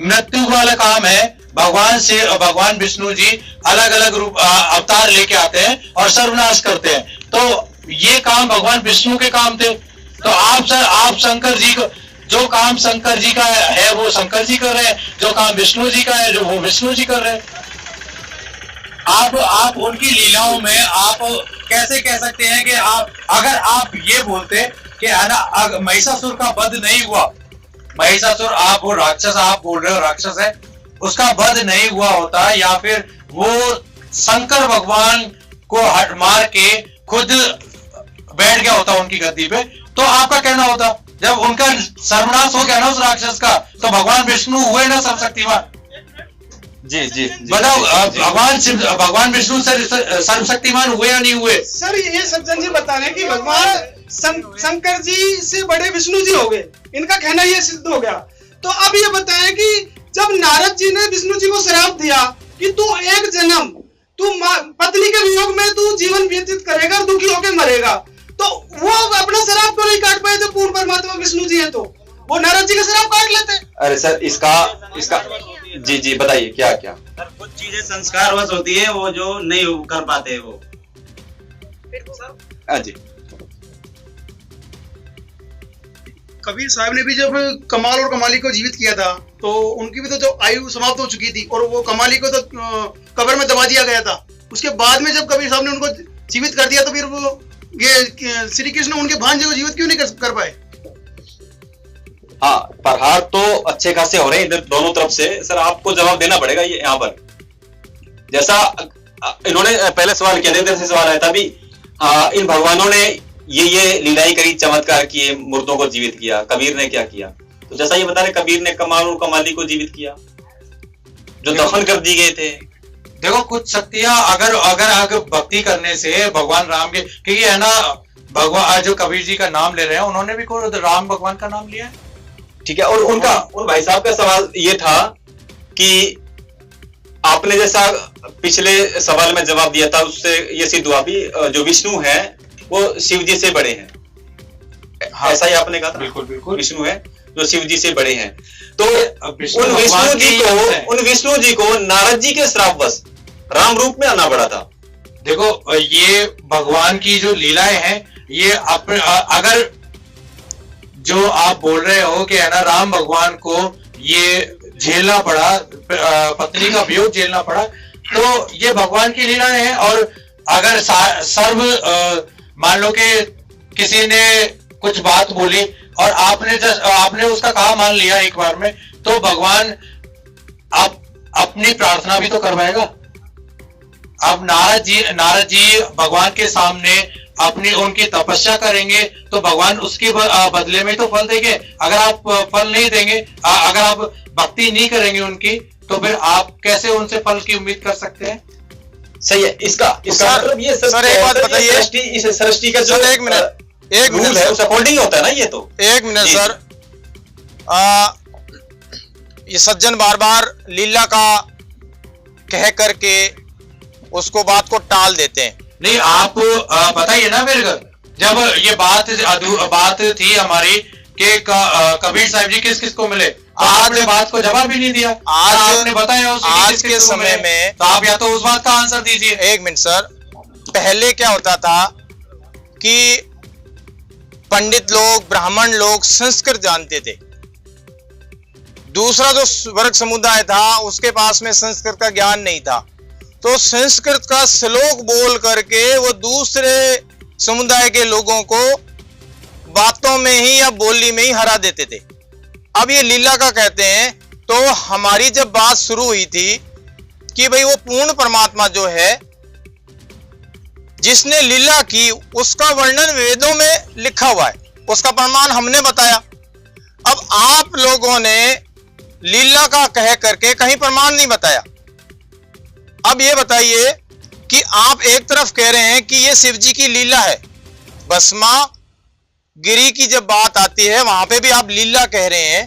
मृत्यु वाला काम है, भगवान विष्णु जी अलग अलग रूप अवतार लेके आते हैं और सर्वनाश करते हैं। तो ये काम भगवान विष्णु के काम थे। तो आप शंकर जी को, जो काम शंकर जी का है वो शंकर जी कर रहे हैं, जो काम विष्णु जी का है जो वो विष्णु जी कर रहे हैं। आप उनकी लीलाओं में आप कैसे कह सकते हैं कि अगर आप ये बोलते कि महिषासुर का वध नहीं हुआ, महिषासुर आप वो राक्षस आप बोल रहे हो राक्षस है, उसका वध नहीं हुआ होता, या फिर वो शंकर भगवान को हट मार के खुद बैठ गया होता उनकी गद्दी पे, तो आपका कहना होता जब उनका सर्वनाश हो गया ना उस राक्षस का, तो भगवान विष्णु हुए ना सर्वशक्तिमान। जी जी, बताओ भगवान विष्णु सर्वशक्तिमान हुए या नहीं हुए? सर ये सज्जन जी बता रहे हैं कि भगवान शंकर जी से बड़े विष्णु जी हो गए, इनका कहना ये सिद्ध हो गया। तो अब ये बताएं कि जब नारद जी ने विष्णु जी को श्राप दिया कि तू एक जन्म तू पत्नी के वियोग में तू जीवन व्यतीत करेगा और दुखी होकर मरेगा, तो वो अपना श्राप तो नहीं काट पाए थे, पूर्ण परमात्मा विष्णु जी है तो वो नारद जी का श्राप काट लेते। अरे सर इसका जी बताइए क्या क्या। सर कुछ चीजें संस्कारवश होती है, वो जो नहीं कर पाते वो। हाँ जी। कबीर साहब ने भी जब कमाल और कमाली को जीवित किया था तो उनकी भी तो जो आयु समाप्त हो चुकी थी और वो कमाली को तो कब्र में दबा दिया गया था। उसके बाद में जब कबीर साहब ने उनको जीवित कर दिया तो फिर वो ये श्री कृष्ण उनके भांजे को जीवित क्यों नहीं कर पाए? हाँ, प्रहार तो अच्छे खासे हो रहे हैं इधर दोनों तरफ से। सर आपको जवाब देना पड़ेगा ये यहाँ पर, जैसा इन्होंने पहले सवाल किया था, इधर से सवाल आया था भी इन भगवानों ने ये लीलाई करी, चमत्कार किए, मुर्दों को जीवित किया, कबीर ने क्या किया? तो जैसा ये बता रहे कबीर ने कमाल और कमाली को जीवित किया जो दफन कर दिए गए थे। देखो कुछ शक्तियां अगर भक्ति करने से भगवान राम के, क्योंकि है ना भगवान जो कबीर जी का नाम ले रहे हैं उन्होंने भी खुद राम भगवान का नाम लिया है। ठीक है, और उन भाई साहब का सवाल ये था कि आपने जैसा पिछले सवाल में जवाब दिया था उससे ये सिद्ध हुआ भी जो विष्णु है वो शिव जी से बड़े हैं। हाँ, ऐसा ही आपने कहा था। बिल्कुल बिल्कुल, विष्णु है जो शिव जी से बड़े हैं। तो उन विष्णु जी को नारद जी के श्रापवश राम रूप में आना पड़ा था। देखो ये भगवान की जो लीलाएं हैं ये अगर जो आप बोल रहे हो कि है ना राम भगवान को ये झेलना पड़ा, पत्नी का वियोग झेलना पड़ा, तो ये भगवान की लीलाएं हैं। और अगर सर्व मान लो कि किसी ने कुछ बात बोली और आपने उसका कहा मान लिया एक बार में, तो भगवान आप अपनी प्रार्थना भी तो करवाएगा। अब नारद जी भगवान के सामने उनकी तपस्या करेंगे तो भगवान उसके बदले में तो फल देंगे। अगर आप फल नहीं देंगे, अगर आप भक्ति नहीं करेंगे उनकी, तो फिर आप कैसे उनसे फल की उम्मीद कर सकते हैं? सही है। इसका मतलब ये सर एक बात बताइए, इस सृष्टि का जो एक मिनट है उस अकॉर्डिंग होता है ना ये तो। एक मिनट सर, ये सज्जन बार बार लीला का कह करके उसको बात को टाल देते हैं। नहीं, आप बताइए ना मेरे घर, जब ये बात थी हमारी कि कबीर साहब जी किस किस को मिले, आपने बात को जवाब भी नहीं दिया। आज आपने बताया आज के समय में, तो आप या तो उस बात का आंसर दीजिए। एक मिनट सर, पहले क्या होता था कि पंडित लोग, ब्राह्मण लोग संस्कृत जानते थे। दूसरा जो वर्ग समुदाय था उसके पास में संस्कृत का ज्ञान नहीं था, तो संस्कृत का श्लोक बोल करके वो दूसरे समुदाय के लोगों को बातों में ही या बोली में ही हरा देते थे। अब ये लीला का कहते हैं, तो हमारी जब बात शुरू हुई थी कि भाई वो पूर्ण परमात्मा जो है जिसने लीला की उसका वर्णन वेदों में लिखा हुआ है, उसका प्रमाण हमने बताया। अब आप लोगों ने लीला का कह करके कहीं प्रमाण नहीं बताया। अब ये बताइए कि आप एक तरफ कह रहे हैं कि ये शिव जी की लीला है, भस्मा गिरी की जब बात आती है वहां पे भी आप लीला कह रहे हैं,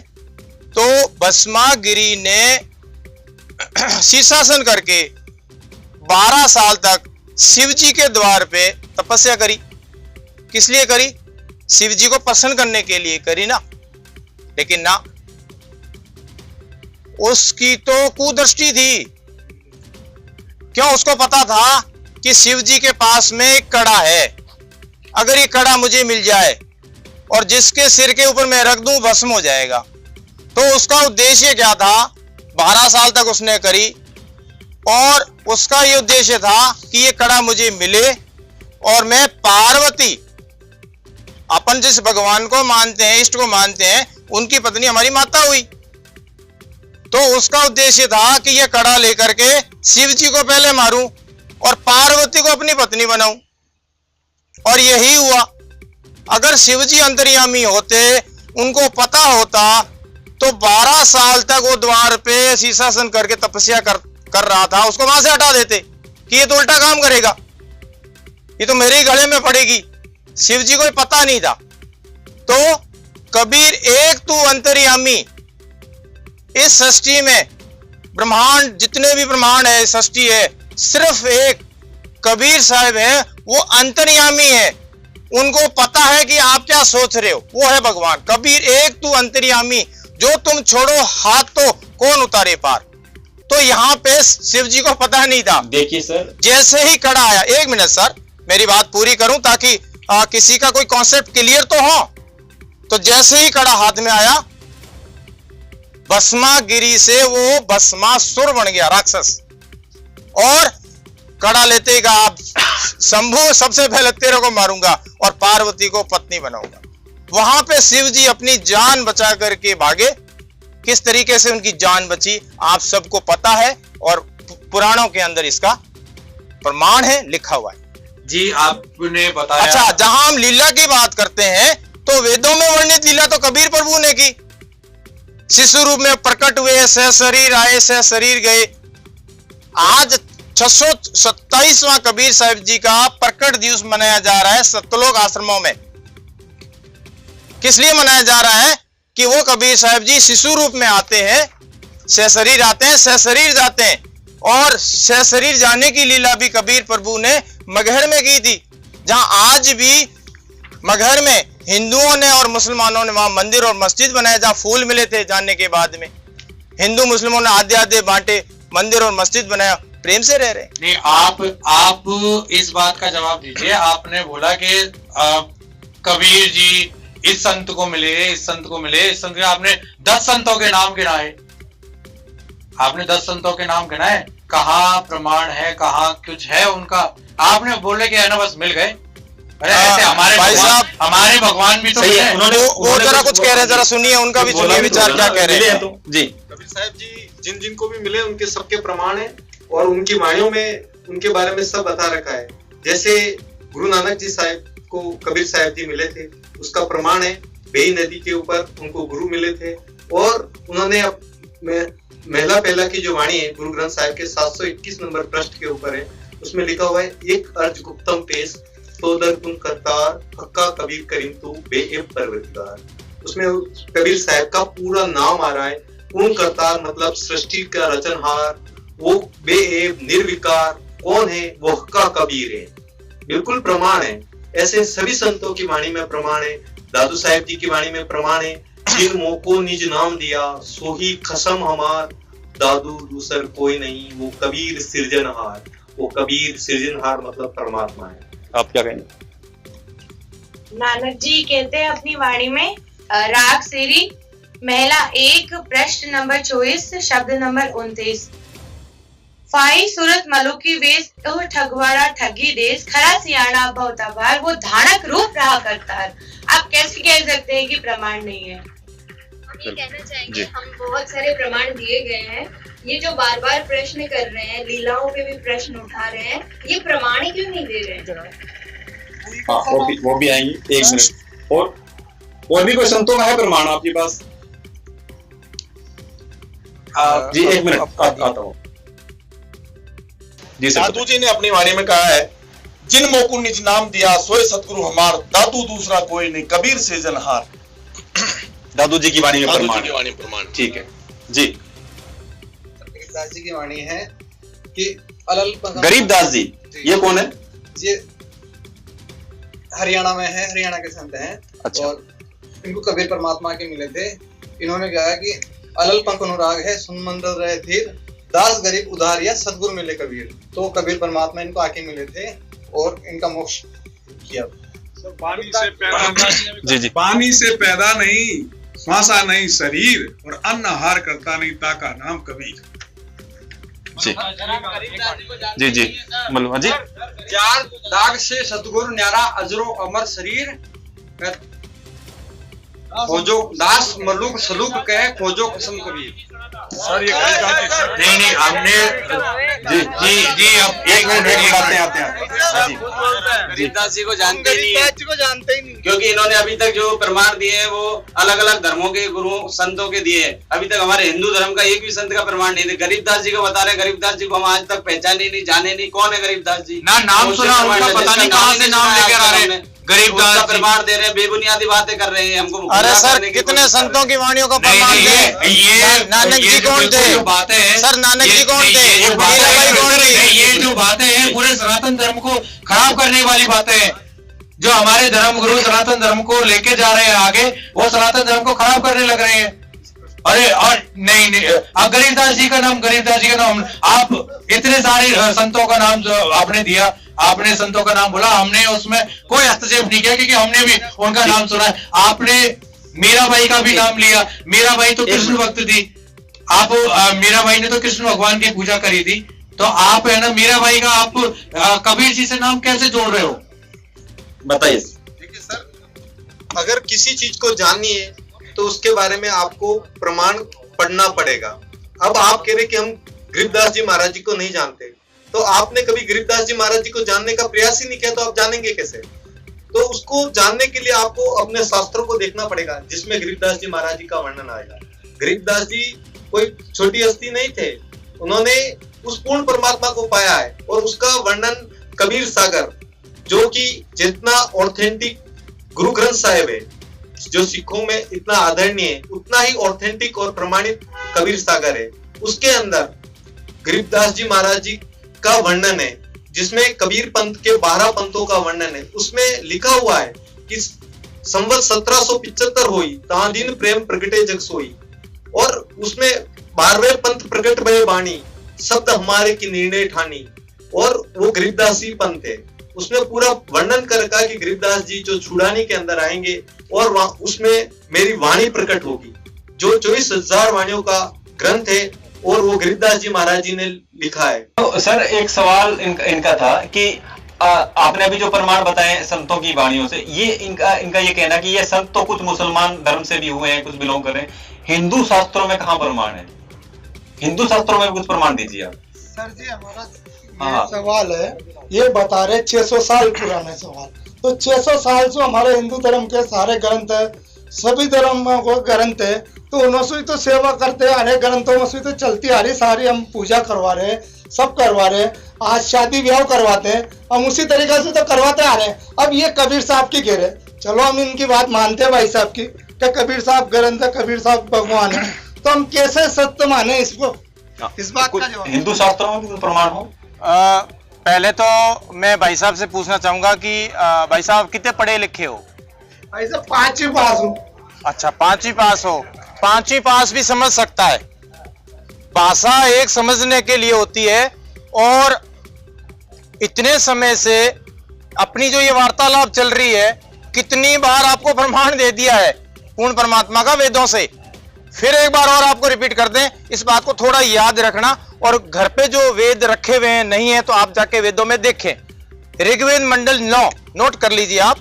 तो भस्मा गिरी ने शीर्षासन करके 12 साल तक शिव जी के द्वार पे तपस्या करी। किस लिए करी? शिव जी को प्रसन्न करने के लिए करी ना। लेकिन ना, उसकी तो कुदृष्टि थी। क्यों? उसको पता था कि शिव जी के पास में एक कड़ा है, अगर ये कड़ा मुझे मिल जाए और जिसके सिर के ऊपर मैं रख दूं भस्म हो जाएगा। तो उसका उद्देश्य क्या था? 12 साल तक उसने करी और उसका ये उद्देश्य था कि ये कड़ा मुझे मिले और मैं पार्वती, अपन जिस भगवान को मानते हैं, इष्ट को मानते हैं, उनकी पत्नी हमारी माता हुई। तो उसका उद्देश्य था कि ये कड़ा लेकर के शिव जी को पहले मारूं और पार्वती को अपनी पत्नी बनाऊं। और यही हुआ। अगर शिव जी अंतर्यामी होते, उनको पता होता, तो 12 साल तक वो द्वार पे शीर्षासन करके तपस्या कर रहा था, उसको वहां से हटा देते कि ये तो उल्टा काम करेगा, ये तो मेरे ही गले में पड़ेगी। शिव जी को पता नहीं था। तो कबीर एक तू अंतर्यामी, इस सृष्टि में ब्रह्मांड जितने भी ब्रह्मांड है, सृष्टि है, सिर्फ एक कबीर साहब है, वो अंतर्यामी है। उनको पता है कि आप क्या सोच रहे हो, वो है भगवान। कबीर एक तू अंतर्यामी, जो तुम छोड़ो हाथ तो कौन उतारे पार। तो यहाँ पे शिव जी को पता नहीं था। देखिए सर, जैसे ही कड़ा आया, एक मिनट सर मेरी बात पूरी करूं ताकि किसी का कोई कॉन्सेप्ट क्लियर तो हो। तो जैसे ही कड़ा हाथ में आया, भस्मागिरी से वो भस्मासुर बन गया, राक्षस। और कड़ा लेते ही कहा, शंभु सबसे पहले तेरे को मारूंगा और पार्वती को पत्नी बनाऊंगा। वहां पे शिव जी अपनी जान बचा करके भागे। किस तरीके से उनकी जान बची आप सबको पता है, और पुराणों के अंदर इसका प्रमाण है, लिखा हुआ है। जी आपने बताया। अच्छा, जहां हम लीला की बात करते हैं तो वेदों में वर्णित लीला तो कबीर प्रभु ने की। शिशु रूप में प्रकट हुए, सह शरीर आए, सह शरीर गए। आज 627वां कबीर साहिब जी का प्रकट दिवस मनाया जा रहा है सतलोक आश्रमों में। किस लिए मनाया जा रहा है कि वो कबीर साहिब जी शिशु रूप में आते हैं, सह शरीर आते हैं, सह शरीर जाते हैं। और सह शरीर जाने की लीला भी कबीर प्रभु ने मगहर में की थी। जहां आज भी मगहर में हिंदुओं ने और मुसलमानों ने वहां मंदिर और मस्जिद बनाए, जहां फूल मिले थे जाने के बाद में। हिंदू मुस्लिमों ने आधे आधे बांटे, मंदिर और मस्जिद बनाया, प्रेम से रह रहे। नहीं, आप इस बात का जवाब दीजिए। आपने बोला कि कबीर जी इस संत को मिले, इस संत को मिले, इस संत के, आपने 10 संतों के नाम गिनाए। आपने 10 संतों के नाम गिनाए, कहाँ प्रमाण है, कहाँ कुछ है उनका? आपने बोले कि है ना बस मिल गए। अरे ऐसे हमारे भगवान भी तो मिले। वो जरा कुछ कह रहे हैं, जरा सुनिए उनका भी, सुनिए विचार क्या कह रहे हैं। तो जी कबीर साहब जी जिन जिन को भी मिले उनके सबके प्रमाण है, और उनकी वाणियों में उनके बारे में सब बता रखा है। जैसे गुरु नानक जी साहब को कबीर साहब जी मिले थे, उसका प्रमाण है बेई नदी के ऊपर उनको गुरु मिले थे। और उन्होंने महिला पहला की जो वाणी है गुरु ग्रंथ साहिब के 721 नंबर पृष्ठ के ऊपर है, उसमें लिखा हुआ है, एक अर्ज गुप्तम पेश तो दर कुन करतार हक्का कबीर करीम तू बेएब परवरदिगार। उसमें कबीर साहब का पूरा नाम आ रहा है। कुन करतार मतलब सृष्टि का रचनहार, वो बेएब निर्विकार कौन है, वो हक्का कबीर है। बिल्कुल प्रमाण है। ऐसे सभी संतों की वाणी में प्रमाण है। दादू साहेब जी की वाणी में प्रमाण है, जिन मोह को निज नाम दिया सो ही खसम हमार, दादू दूसर कोई नहीं, वो कबीर सृजनहार। वो कबीर सृजनहार मतलब परमात्मा है। आप क्या कहेंगे? नानक जी कहते हैं अपनी वाणी में, राग सीरी महिला 1 प्रश्न नंबर 24 शब्द नंबर 29, फाई सूरत मलुकी वेश तो ठगवाड़ा ठगी देश, खरा सियाणा बहुता बार, वो धानक रूप रहा करतार। आप कैसे कह सकते हैं कि प्रमाण नहीं है? हम ये कहना चाहेंगे, हम बहुत सारे प्रमाण दिए गए हैं। ये जो बार बार प्रश्न कर रहे हैं, लीलाओं पे भी प्रश्न उठा रहे हैं, ये प्रमाण ही क्यों नहीं दे रहे हैं? हाँ, वो भी आएंगे। एक मिनट और भी कोई संतों का है प्रमाण आपके पास? जी एक मिनट आता हूँ। दादू जी ने अपनी वाणी में कहा है, जिन मोकू निज नाम दिया सोए सतगुरु हमार, दादू दूसरा कोई नहीं, कबीर से जनहार। दादू जी की वाणी में प्रमाण। ठीक है जी। गरीबदास जी की वाणी है कि अलल गरीबदास जी, ये कौन है? ये हरियाणा में है, हरियाणा के संत हैं। अच्छा। और इनको कबीर परमात्मा के मिले थे। इन्होंने कहा कि अलल पंख अनुराग है सुन मंदिर रहे धीर, दास गरीब उधार या सदगुरु मिले कबीर। तो कबीर परमात्मा इनको आके मिले थे और इनका मोक्ष किया। पानी से पैदा जी। पानी से पैदा नहीं, श्वासा नहीं शरीर, और अन्न आहार करता नहीं, ताका नाम कबीर। जी जी मलवा जी। चार दाग से सतगुरु न्यारा अजरो अमर शरीर, खोजो दास मलुक सलूक कहे, खोजो कसम कबीर। सर ये नहीं हमने जी अब एक मिनट आते हैं। गरीबदास जी को जानते नहीं, क्योंकि इन्होंने अभी तक जो प्रमाण दिए हैं वो अलग अलग धर्मों के गुरु संतों के दिए हैं। अभी तक हमारे हिंदू धर्म का एक भी संत का प्रमाण नहीं थे। गरीबदास जी को बता रहे, गरीबदास जी को हम आज तक पहचाने नहीं, जाने नहीं, कौन है गरीबदास जी? ना नाम सुना उनका, पता नहीं कहाँ से नाम लेकर आ रहे हैं। गरीबदास उसका प्रमाण दे रहे हैं, बेबुनियादी बातें कर रहे हैं, हमको अरे सर कितने संतों की वाणियों का प्रमाण थे? नानक जी कौन थे? बातें हैं सर नानक जी कौन थे? मीराबाई कौन थी? ये जो बातें हैं पूरे सनातन धर्म को खराब करने वाली बातें हैं। जो हमारे धर्म गुरु सनातन धर्म को लेके जा रहे हैं आगे, वो सनातन धर्म को खराब करने लग रहे हैं। अरे और नहीं आप गरीबदास जी का नाम आप इतने सारे संतों का नाम जो आपने दिया, आपने संतों का नाम बोला, हमने उसमें कोई हस्तक्षेप नहीं किया क्योंकि हमने भी उनका नाम सुना है। आपने मीराबाई का भी नाम लिया, मीराबाई तो कृष्ण भक्त थी, आप मीराबाई ने तो कृष्ण भगवान की पूजा करी थी, तो आप है ना मीराबाई का आप कबीर जी से नाम कैसे जोड़ रहे हो? बताइए। देखिए सर, अगर किसी चीज को जानिए तो उसके बारे में आपको प्रमाण पढ़ना पड़ेगा। अब आप कह रहे कि हम गरीबदास जी महाराज जी को नहीं जानते, तो आपने कभी गरीबदास जी महाराज जी को जानने का प्रयास ही नहीं किया, तो आप जानेंगे कैसे? तो उसको जानने के लिए आपको अपने शास्त्रों को देखना पड़ेगा, जिसमें गरीबदास जी महाराज जी का वर्णन आएगा। गरीबदास जी कोई छोटी हस्ती नहीं थे, उन्होंने उस पूर्ण परमात्मा को पाया है, और उसका वर्णन कबीर सागर, जो कि जितना ऑथेंटिक गुरु ग्रंथ साहिब है, जो सिखों में इतना आदरणीय है, उतना ही ऑथेंटिक और प्रमाणित कबीर सागर है। उसके अंदर गरीबदास जी महाराज जी का वर्णन है, जिसमें कबीर पंथ के 12 पंथों का वर्णन है। उसमें लिखा हुआ है कि संवत 1775 हुई ता दिन प्रेम प्रगटे जग सोई, और उसमें 12वें पंथ प्रगट भय बाणी, शब्द हमारे की निर्णय ठानी, और वो गरीबदासी पंथ है। उसमें पूरा वर्णन कर रखा कि गरीबदास जी जो छुड़ानी के अंदर आएंगे और उसमें मेरी वाणी प्रकट होगी, जो 24,000 वाणियों का ग्रंथ है, और वो गरीबदास जी महाराज जी ने लिखा है। तो सर एक सवाल इनका था कि आपने अभी जो प्रमाण बताए संतों की वाणियों से, ये इनका ये कहना कि ये संत तो कुछ मुसलमान धर्म से भी हुए हैं, कुछ बिलोंग कर रहे हैं, हिंदू शास्त्रों में कहाँ प्रमाण है? हिंदू शास्त्रों में कुछ प्रमाण दीजिए आप। सर जी हमारा हाँ। सवाल है, ये बता रहे 600 साल पुराना सवाल, तो 600 साल से हमारे हिंदू धर्म के सारे ग्रंथ है, सभी धर्म को ग्रंथ है, तो उनसे तो सेवा करते हैं, अनेक ग्रंथों में से तो चलती आ रही, सारी हम पूजा करवा रहे हैं, सब करवा रहे हैं, आज शादी ब्याह करवाते हैं, हम उसी तरीके से तो करवाते आ रहे हैं। अब ये कबीर साहब की कह रहे, चलो हम इनकी बात मानते हैं भाई साहब की, कि कबीर साहब ग्रंथ है, कबीर साहब भगवान है, तो हम कैसे सत्य माने इसको? इस बात का जवाब हिंदू शास्त्रों में प्रमाण हो? पहले तो मैं भाई साहब से पूछना चाहूंगा कि भाई साहब कितने पढ़े लिखे हो? भाई साहब 5वीं पास हूँ। अच्छा 5वीं पास हो, 5वीं पास भी समझ सकता है। भाषा एक समझने के लिए होती है, और इतने समय से अपनी जो ये वार्तालाप चल रही है, कितनी बार आपको प्रमाण दे दिया है पूर्ण परमात्मा का वेदों से। फिर एक बार और आपको रिपीट कर दें, इस बात को थोड़ा याद रखना, और घर पे जो वेद रखे हुए हैं नहीं है तो आप जाके वेदों में देखें। ऋग्वेद मंडल 9 नोट कर लीजिए आप,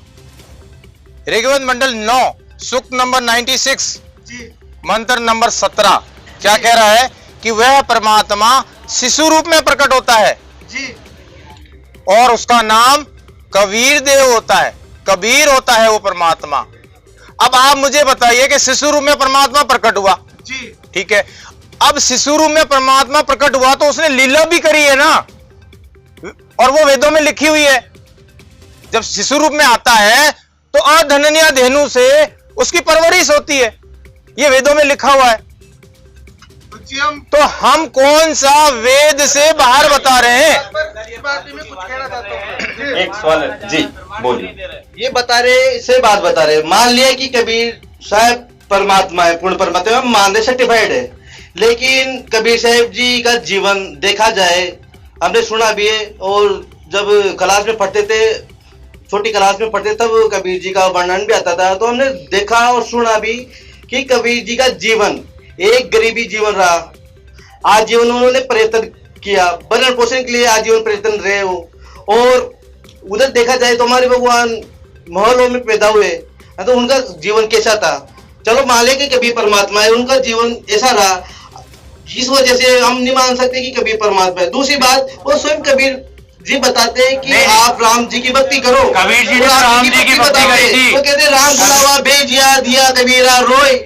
ऋग्वेद मंडल 9 सूक्त नंबर 96 मंत्र नंबर 17 क्या कह रहा है कि वह परमात्मा शिशु रूप में प्रकट होता है जी, और उसका नाम कबीर देव होता है, कबीर होता है वो परमात्मा। अब आप मुझे बताइए कि शिशु रूप में परमात्मा प्रकट हुआ जी, ठीक है, अब शिशु रूप में परमात्मा प्रकट हुआ तो उसने लीला भी करी है ना, और वो वेदों में लिखी हुई है। जब शिशु रूप में आता है तो अधनन्या धेनु से उसकी परवरिश होती है, ये वेदों में लिखा हुआ है। तो हम कौन सा वेद से बाहर बता रहे हैं? एक सवाल जी बोलिए। ये बता रहे, इससे बात बता रहे, मान लिया कि कबीर साहब परमात्मा है, पूर्ण परमात्मा हम मान दे, सर्टिफाइड है, लेकिन कबीर साहब जी का जीवन देखा जाए, हमने सुना भी है, और जब क्लास में पढ़ते थे, छोटी क्लास में पढ़ते तब कबीर जी का वर्णन भी आता था, तो हमने देखा और सुना भी कि कबीर जी का जीवन एक गरीबी जीवन रहा, आजीवन उन्होंने प्रयत्न किया, भरण पोषण के लिए आजीवन प्रयत्न रहे हो, और उधर देखा जाए तो हमारे भगवान महलों में पैदा हुए, तो उनका जीवन कैसा था? चलो मान ले कि कबीर परमात्मा है, उनका जीवन ऐसा रहा, इस वजह से हम नहीं मान सकते कि कबीर परमात्मा है। दूसरी बात, वो स्वयं कबीर जी बताते हैं कि आप राम जी की भक्ति करो, कबीर जी ने राम जी की भक्ति करी थी, वो कहते राम बुलावा भेजिया दिया कबीरा रोए,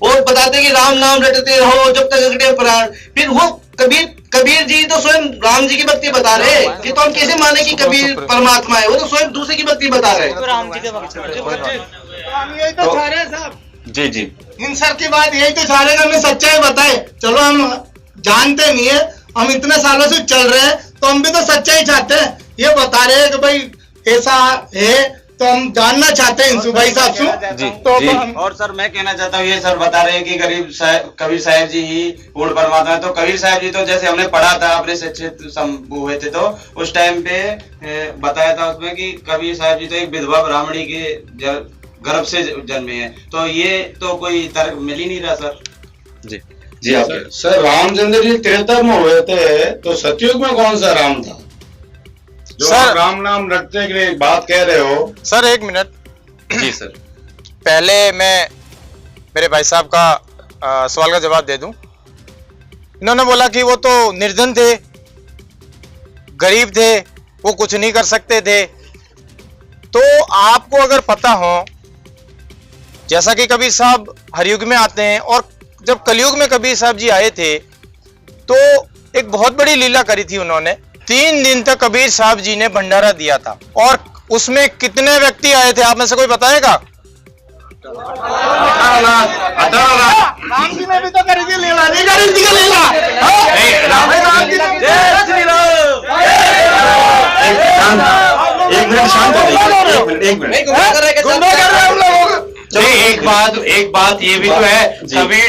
और बताते कि राम नाम रटते रहो जब तक अगटे प्राण। फिर वो कबीर जी तो स्वयं राम जी की भक्ति बता रहे हैं, ये तो हम कैसे माने कि कबीर परमात्मा है? वो तो स्वयं दूसरे की भक्ति बता रहे हैं। राम जी के भक्त हम यही तो चाह रहे हैं साहब, जी जी इन सर की बात यही तो चाह रहे हैं, हमें सच्चाई बताए। चलो हम जानते नहीं है, हम इतने सालों से चल रहे हैं, तो हम भी तो सच्चाई चाहते हैं। ये बता रहे हैं कि भाई ऐसा है, तो हम जानना चाहते हैं इंसु भाई साहब से। तो हम और सर मैं कहना चाहता हूँ, ये सर बता रहे हैं कि कबीर साहब जी ही पूर्ण परमात्मा है। तो कबीर साहब जी तो जैसे हमने पढ़ा था, अपने शिक्षित हुए थे, तो उस टाइम पे बताया था उसमें कि कबीर साहब जी तो एक विधवा ब्राह्मणी के गर्भ से जन्मे हैं। तो ये तो कोई तर्क मिल ही नहीं रहा सर। जी जी आप सर रामचंद्र जी त्रेता में हुए थे, तो सतयुग में कौन सा राम था? जो सर राम नाम रखने के लिए बात कह रहे हो। सर एक मिनट, जी सर पहले मैं मेरे भाई साहब का सवाल का जवाब दे दूं। इन्होंने बोला कि वो तो निर्धन थे, गरीब थे, वो कुछ नहीं कर सकते थे। तो आपको अगर पता हो, जैसा कि कबीर साहब हरयुग में आते हैं, और जब कलयुग में कबीर साहब जी आए थे तो एक बहुत बड़ी लीला करी थी उन्होंने। 3 दिन तक कबीर साहब जी ने भंडारा दिया था, और उसमें कितने व्यक्ति आए थे आप में से कोई बताएगा? 18 लाख। राम जी ने भी तो करी थी लीला, नहीं करी थी लीला? एक मिनट शांत हो जाइए, एक मिनट। चलो एक बात ये भी तो है, कबीर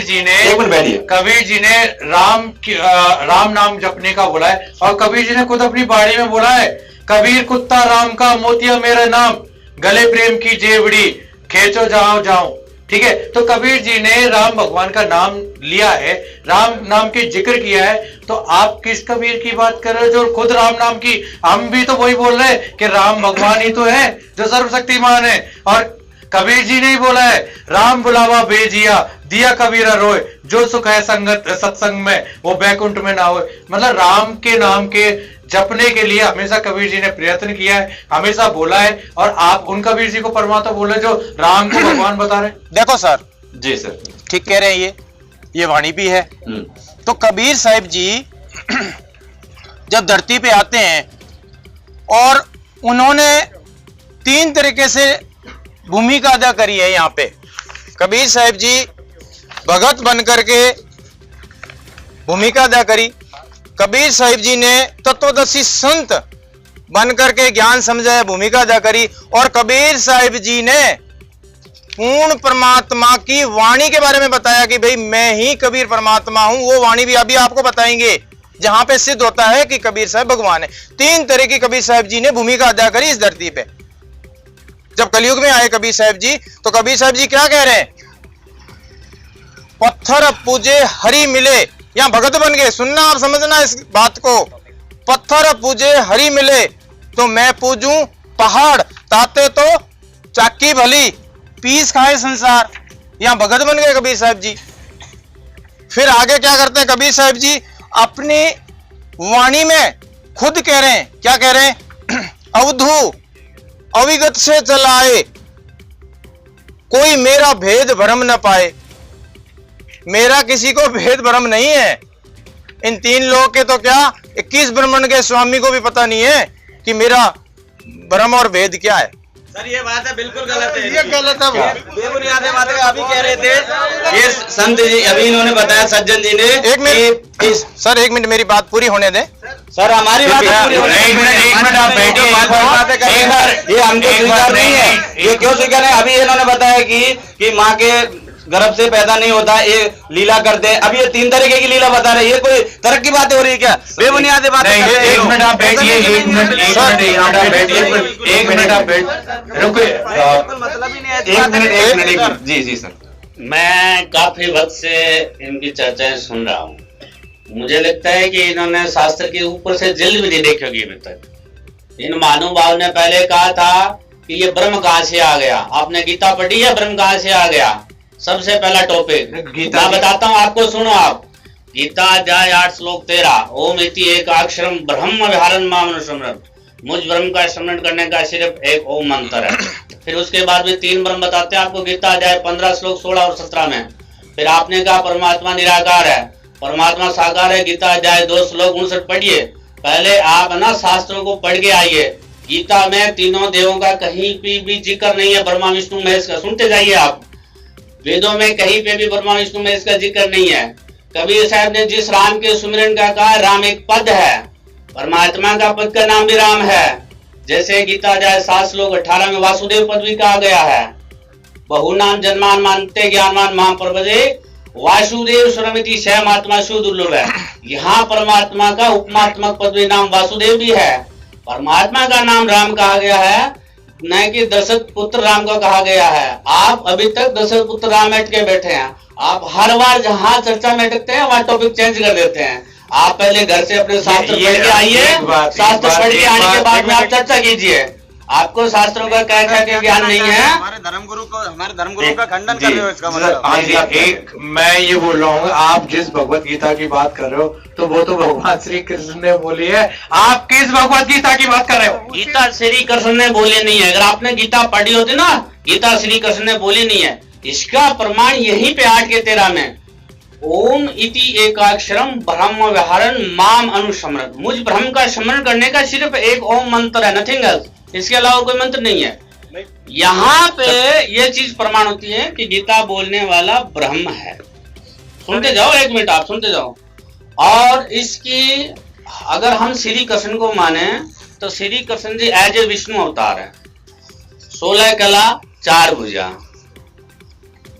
जी ने राम नाम जपने का बोला है, और कबीर जी ने खुद अपनी बाणी में बोला है, कबीर कुत्ता राम का मोतिया मेरा नाम, गले प्रेम की जेवड़ी खेचो जाओ जाओ। ठीक है, तो कबीर जी ने राम भगवान का नाम लिया है, राम नाम के जिक्र किया है। तो आप किस कबीर की बात कर रहे हो जो खुद राम नाम की? हम भी तो वही बोल रहे हैं कि राम भगवान ही तो है जो सर्वशक्तिमान है। और कबीर जी ने ही बोला है, राम बुलावा भेजिया दिया कबीरा रोए, जो सुख है संगत सत्संग में वो बैकुंठ में ना होए। मतलब राम के नाम के जपने के लिए हमेशा कबीर जी ने प्रयत्न किया है, हमेशा बोला है। और आप उन कबीर जी को परमात्मा बोल रहे जो राम को भगवान बता रहे। देखो सर, जी सर ठीक कह रहे हैं, ये वाणी भी है। तो कबीर साहब जी जब धरती पे आते हैं, और उन्होंने 3 तरीके से भूमिका अदा करी है यहाँ पे। कबीर साहब जी भगत बन करके भूमिका अदा करी, कबीर साहब जी ने तत्वदर्शी संत बन करके ज्ञान समझाया, भूमिका अदा करी, और कबीर साहब जी ने पूर्ण परमात्मा की वाणी के बारे में बताया कि भाई मैं ही कबीर परमात्मा हूं। वो वाणी भी अभी आपको बताएंगे, जहां पे सिद्ध होता है कि कबीर साहब भगवान है। 3 तरह की कबीर साहब जी ने भूमिका अदा करी इस धरती पे। जब कलयुग में आए कबीर साहब जी, तो कबीर साहब जी क्या कह रहे हैं? पत्थर पूजे हरि मिले, यहां भगत बन गए। सुनना, आप समझना इस बात को। पत्थर पूजे हरि मिले तो मैं पूजूं पहाड़, ताते तो चाकी भली पीस खाए संसार। यहां भगत बन गए कबीर साहब जी। फिर आगे क्या करते हैं कबीर साहब जी? अपनी वाणी में खुद कह रहे हैं, क्या कह रहे हैं? अवधू अविगत से चलाए, कोई मेरा भेद भ्रम न पाए। मेरा किसी को भेद भ्रम नहीं है। इन 3 लोगों के तो क्या 21 ब्रह्मांड के स्वामी को भी पता नहीं है कि मेरा भ्रम और भेद क्या है। सर ये बात है, बिल्कुल गलत है। ये गलत है, बेबुनियाद बातें अभी कह रहे थे ये संत जी, अभी इन्होंने बताया सज्जन जी ने। एक मिनट सर, 1 मिनट मेरी बात पूरी होने दें। सर हमारी बात पूरी होने दें। 1 मिनट आप बैठिए। ये हमको स्वीकार नहीं है। ये क्यों स्वीकार है? अभी इन्होंने बताया कि माँ के गर्भ से पैदा नहीं होता, ये लीला करते हैं। अब ये 3 तरीके की लीला बता रहे हैं। ये कोई तरक की बातें हो रही है क्या? बेबुनियाद बातें। 1 मिनट आप बैठिए, 1 मिनट आप बैठ रुकिए। मतलब ही नहीं है। 1 मिनट। जी जी सर, मैं काफी वक्त से इनकी चर्चाएं सुन रहा हूँ। मुझे लगता है कि इन्होंने शास्त्र के ऊपर से जल्द भी नहीं देखी होगी अभी तक। इन महानुभाव ने पहले कहा था कि ये ब्रह्म कहां से आ गया। आपने गीता पढ़ी है? ब्रह्म कहां से आ गया? सबसे पहला टॉपिक मैं बताता हूँ आपको, सुनो आप। गीता अध्याय 8 श्लोक 13, ओम इति एक अक्षरम ब्रह्म विहारन मामन स्मरण। मुझ ब्रह्म का स्मरण करने का सिर्फ एक ओम मंत्र है। फिर उसके बाद भी 3 ब्रह्म बताते हैं आपको गीता अध्याय 15 श्लोक 16 और 17 में। फिर आपने कहा परमात्मा निराकार है, परमात्मा साकार है, गीता अध्याय 2 श्लोक 59 पढ़िए। पहले आप ना शास्त्रों को पढ़ के आइए। गीता में तीनों देवों का कहीं भी जिक्र नहीं है, ब्रह्मा विष्णु महेश का। सुनते जाइए आप, वेदों में कहीं पे भी ब्रह्मा विष्णु महेश का जिक्र नहीं है। कबीर साहब ने जिस राम के सुमिरन का कहा, राम एक पद है, परमात्मा का पद का नाम भी राम है। जैसे गीता अध्याय 7 श्लोक 18 में वासुदेव पद भी कहा गया है। बहु नाम जन्मान मानते ज्ञानवान मां प्रभजे वासुदेव स्वरमिति स्वयं आत्मा शु दुर्लभ है। यहाँ परमात्मा का उपमात्मक पद भी नाम वासुदेव भी है। परमात्मा का नाम राम कहा गया है, न कि दशरथ पुत्र राम को कहा गया है। आप अभी तक दशरथ पुत्र राम अटके के बैठे हैं। आप हर बार जहाँ चर्चा में अटकते हैं वहाँ टॉपिक चेंज कर देते हैं। आप पहले घर से अपने शास्त्र पढ़ के आइए, शास्त्र पढ़ के आने के बाद में आप चर्चा कीजिए। आपको शास्त्रों का क्या ज्ञान नहीं है। हमारे धर्मगुरु का खंडन कर रहे हो, इसका मतलब एक मैं ये बोल रहा हूँ, आप जिस भगवत गीता की बात कर रहे हो तो वो तो भगवान श्री कृष्ण ने बोली है। आप किस भगवत गीता की बात कर रहे हो? गीता श्री कृष्ण ने बोली नहीं है। अगर आपने गीता पढ़ी होती ना, गीता श्री कृष्ण ने बोली नहीं है। इसका प्रमाण यहीं पे 8:13 में, ओम इति एकाक्षरम ब्रह्म विहारन माम अनुस्मरण। मुझ ब्रह्म का स्मरण करने का सिर्फ एक ओम मंत्र है, नथिंग एल्स। इसके अलावा कोई मंत्र नहीं है। यहाँ पे ये चीज प्रमाण होती है कि गीता बोलने वाला ब्रह्म है। सुनते जाओ, 1 मिनट आप सुनते जाओ। और इसकी अगर हम श्री कृष्ण को माने तो श्री कृष्ण जी एज ए विष्णु अवतार है, 16 कला 4 भुजा।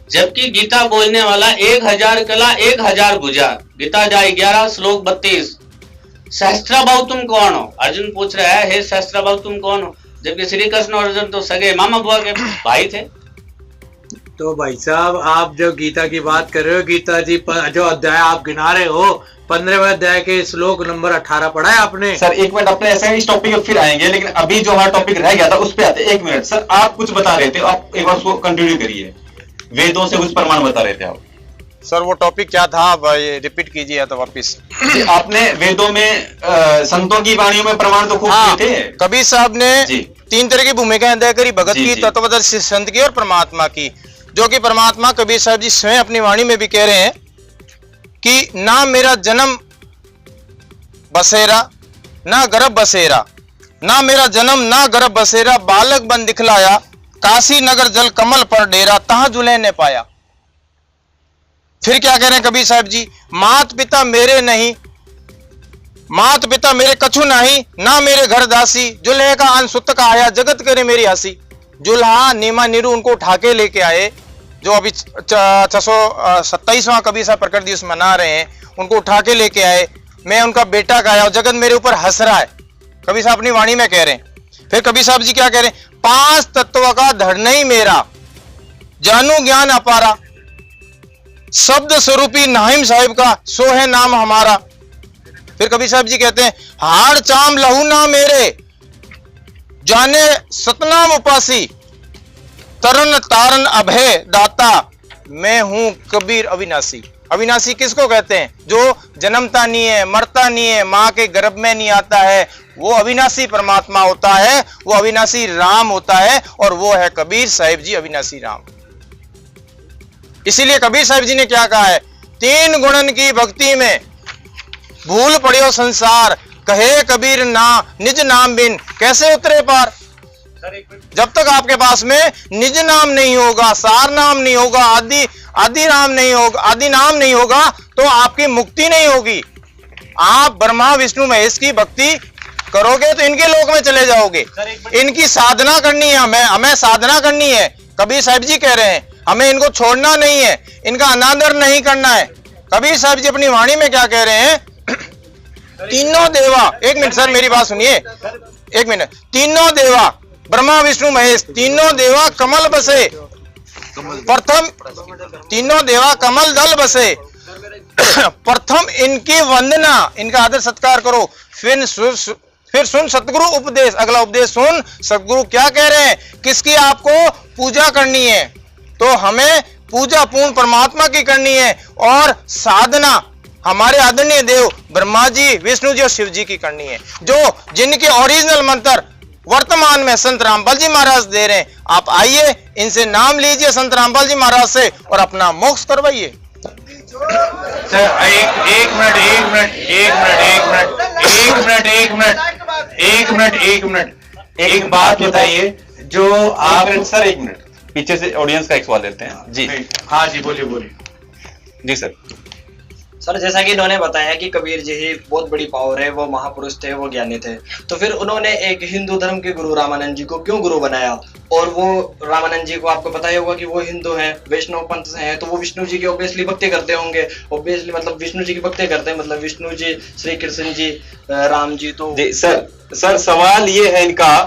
जबकि गीता बोलने वाला 1000 कला 1000 भुजा। गीता जाए 11 श्लोक 32। सहस्त्राभाव तुम कौन हो? अर्जुन पूछ रहा है, हे सहस्त्राभाव तुम कौन हो? जबकि श्री कृष्ण और अर्जुन तो सगे मामा बुआ के भाई थे। तो भाई साहब, आप जो गीता की बात कर रहे हो, गीता जी जो अध्याय आप गिना रहे हो, 15वें अध्याय के श्लोक नंबर 18 पढ़ा है आपने? सर 1 मिनट, अपने ऐसे इस टॉपिक पे फिर आएंगे, लेकिन अभी जो हमारा टॉपिक रह गया था उस पे आते। 1 मिनट सर, आप कुछ बता रहे थे, आप एक बार उसको कंटिन्यू करिए। वेदों से कुछ प्रमाण बता रहे थे आप। सर वो टॉपिक क्या था, आप रिपीट कीजिए तो वापिस। आपने वेदों में संतों की वाणियों में प्रमाण तो खूब दिए थे। कबीर साहब ने 3 तरह की भूमिकाएं अदा करी, भगत की, तत्वदर्शी संत की और परमात्मा की। जो कि परमात्मा कबीर साहब जी स्वयं अपनी वाणी में भी कह रहे हैं कि ना मेरा जन्म बसेरा ना गर्भ बसेरा, ना मेरा जन्म ना गर्भ बसेरा, बालक बन दिखलाया काशी नगर जल कमल पर डेरा, तहां जुले ने पाया। फिर क्या कह रहे हैं कबीर साहब जी, मात पिता मेरे नहीं, मात पिता मेरे कछु नहीं, ना मेरे घर दासी, जुल्हे का अन सुत का आया, जगत करे मेरी हंसी। जुल्हा नीमा नीरू उनको उठा के लेके आए, जो अभी 627वां कबीर साहब प्रकट दिवस मना रहे हैं, उनको उठा के लेके आए। मैं उनका बेटा गाया और जगत मेरे ऊपर हंस रहा है, कबीर साहब अपनी वाणी में कह रहे हैं। फिर कबीर साहब जी क्या कह रहे हैं, 5 तत्व का धरना ही मेरा, जानू ज्ञान अपारा, शब्द स्वरूपी नाहिम साहिब का सो है नाम हमारा। फिर कबीर साहब जी कहते हैं, हाड़ चाम लहू ना मेरे, जाने सतनाम उपासी, तरन तारन अभय दाता, मैं हूं कबीर अविनाशी। अविनाशी किसको कहते हैं? जो जन्मता नहीं है, मरता नहीं है, मां के गर्भ में नहीं आता है, वो अविनाशी परमात्मा होता है, वो अविनाशी राम होता है, और वो है कबीर साहिब जी अविनाशी राम। इसीलिए कबीर साहिब जी ने क्या कहा है, 3 गुणन की भक्ति में भूल पड़ियो संसार, कहे कबीर ना निज नाम बिन कैसे उतरे पार। जब तक आपके पास में निज नाम नहीं होगा, सार नाम नहीं होगा, आदि नाम नहीं होगा, आदि नाम नहीं होगा, तो आपकी मुक्ति नहीं होगी। आप ब्रह्मा विष्णु महेश की भक्ति करोगे तो इनके लोक में चले जाओगे। इनकी साधना करनी है, हमें साधना करनी है। कबीर साहिब जी कह रहे हैं हमें इनको छोड़ना नहीं है, इनका अनादर नहीं करना है। कबीर साहिब जी अपनी वाणी में क्या कह रहे हैं, तीनों देवा, 1 मिनट सर मेरी बात सुनिए, 1 मिनट, तीनों देवा ब्रह्मा विष्णु महेश, तीनों देवा कमल बसे, प्रथम तीनों देवा कमल दल बसे, प्रथम इनकी वंदना, इनका आदर सत्कार करो, फिर सुन सतगुरु उपदेश। अगला उपदेश सुन, सतगुरु क्या कह रहे हैं, किसकी आपको पूजा करनी है, तो हमें पूजा पूर्ण परमात्मा की करनी है, और साधना हमारे आदरणीय देव ब्रह्मा जी, विष्णु जी और शिव जी की करनी है, जो जिनके ओरिजिनल मंत्र वर्तमान में संत रामपाल जी महाराज दे रहे हैं। आप आइए, इनसे नाम लीजिए संत रामपाल जी महाराज से और अपना मोक्ष करवाइए। सर एक मिनट एक बात बताइए, जो आप सर एक मिनट पीछे से ऑडियंस का एक सवाल लेते हैं जी। हाँ जी, बोलिए जी सर। सर जैसा कि इन्होंने बताया कि कबीर जी ही बहुत बड़ी पावर है, वो महापुरुष थे, वो ज्ञानी थे, तो फिर उन्होंने एक हिंदू धर्म के गुरु रामानंद जी को क्यों गुरु बनाया? और वो रामानंद जी को आपको पता ही होगा कि वो हिंदू हैं, वैष्णव पंथ से हैं, तो वो विष्णु जी की ऑब्वियसली भक्ति करते होंगे, ऑब्वियसली मतलब विष्णु जी की भक्ति करते हैं, मतलब विष्णु जी, श्री कृष्ण जी, राम जी। तो जी सर सवाल ये है इनका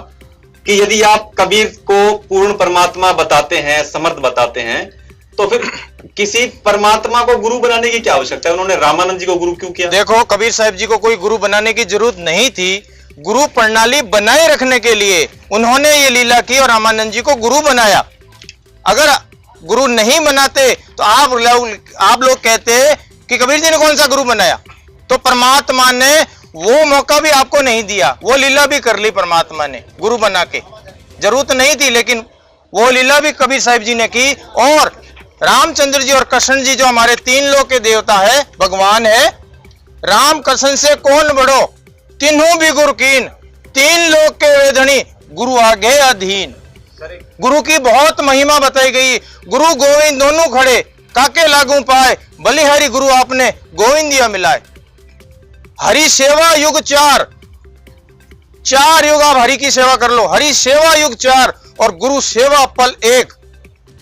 कि यदि आप कबीर को पूर्ण परमात्मा बताते हैं, समर्थ बताते हैं, तो फिर किसी परमात्मा को गुरु बनाने की क्या आवश्यकता है? उन्होंने रामानंद जी को गुरु क्यों किया? देखो, कबीर साहब जी को कोई गुरु बनाने की जरूरत नहीं थी। गुरु प्रणाली बनाए रखने के लिए उन्होंने ये लीला की और रामानंद जी को गुरु बनाया। अगर गुरु नहीं बनाते तो आप लोग कहते कि कबीर जी ने कौन सा गुरु बनाया? तो परमात्मा ने वो मौका भी आपको नहीं दिया, वो लीला भी कर ली परमात्मा ने गुरु बना के। जरूरत नहीं थी, लेकिन वो लीला भी कबीर साहब जी ने की। और रामचंद्र जी और कृष्ण जी जो हमारे तीन लोक के देवता है, भगवान है, राम कृष्ण से कौन बड़ो, तीनों भी गुरु कीन, तीन लोक के वेधनी, गुरु आगे अधीन। गुरु की बहुत महिमा बताई गई। गुरु गोविंद दोनों खड़े, काके लागू पाए, बलिहारी गुरु आपने गोविंदिया मिलाए। हरि सेवा युग 4 युग आप हरि की सेवा कर लो। हरि सेवा युग 4 और गुरु सेवा पल 1।